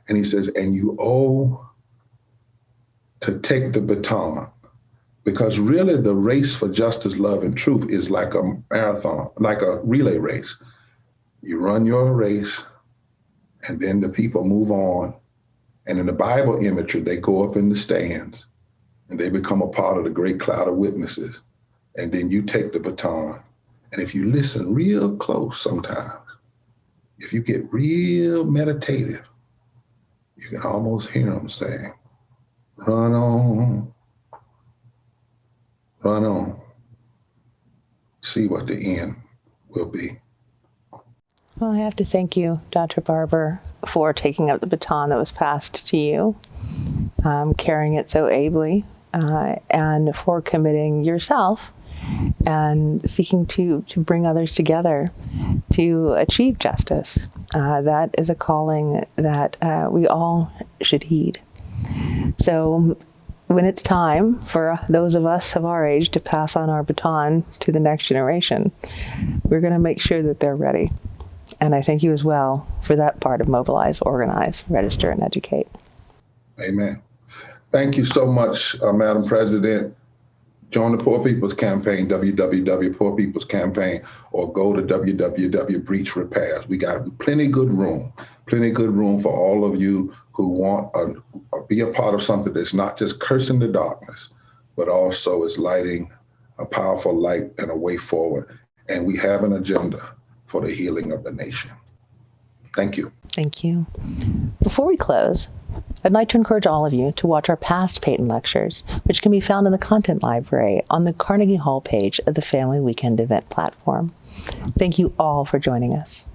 And he says, and you owe to take the baton, because really the race for justice, love, and truth is like a marathon, like a relay race. You run your race, and then the people move on. And in the Bible imagery, they go up in the stands and they become a part of the great cloud of witnesses. And then you take the baton. And if you listen real close sometimes, if you get real meditative, you can almost hear them saying, run on, run on. See what the end will be. Well, I have to thank you, Dr. Barber, for taking up the baton that was passed to you, carrying it so ably, and for committing yourself and seeking to bring others together to achieve justice. That is a calling that we all should heed. So when it's time for those of us of our age to pass on our baton to the next generation, we're going to make sure that they're ready. And I thank you as well for that part of mobilize, organize, register, and educate. Amen. Thank you so much, Madam President. Join the Poor People's Campaign, www.Poor People's Campaign, or go to www.Breach Repairs. We got plenty good room for all of you who want to be a part of something that's not just cursing the darkness, but also is lighting a powerful light and a way forward. And we have an agenda for the healing of the nation. Thank you. Thank you. Before we close, I'd like to encourage all of you to watch our past Payton lectures, which can be found in the content library on the Carnegie Hall page of the Family Weekend event platform. Thank you all for joining us.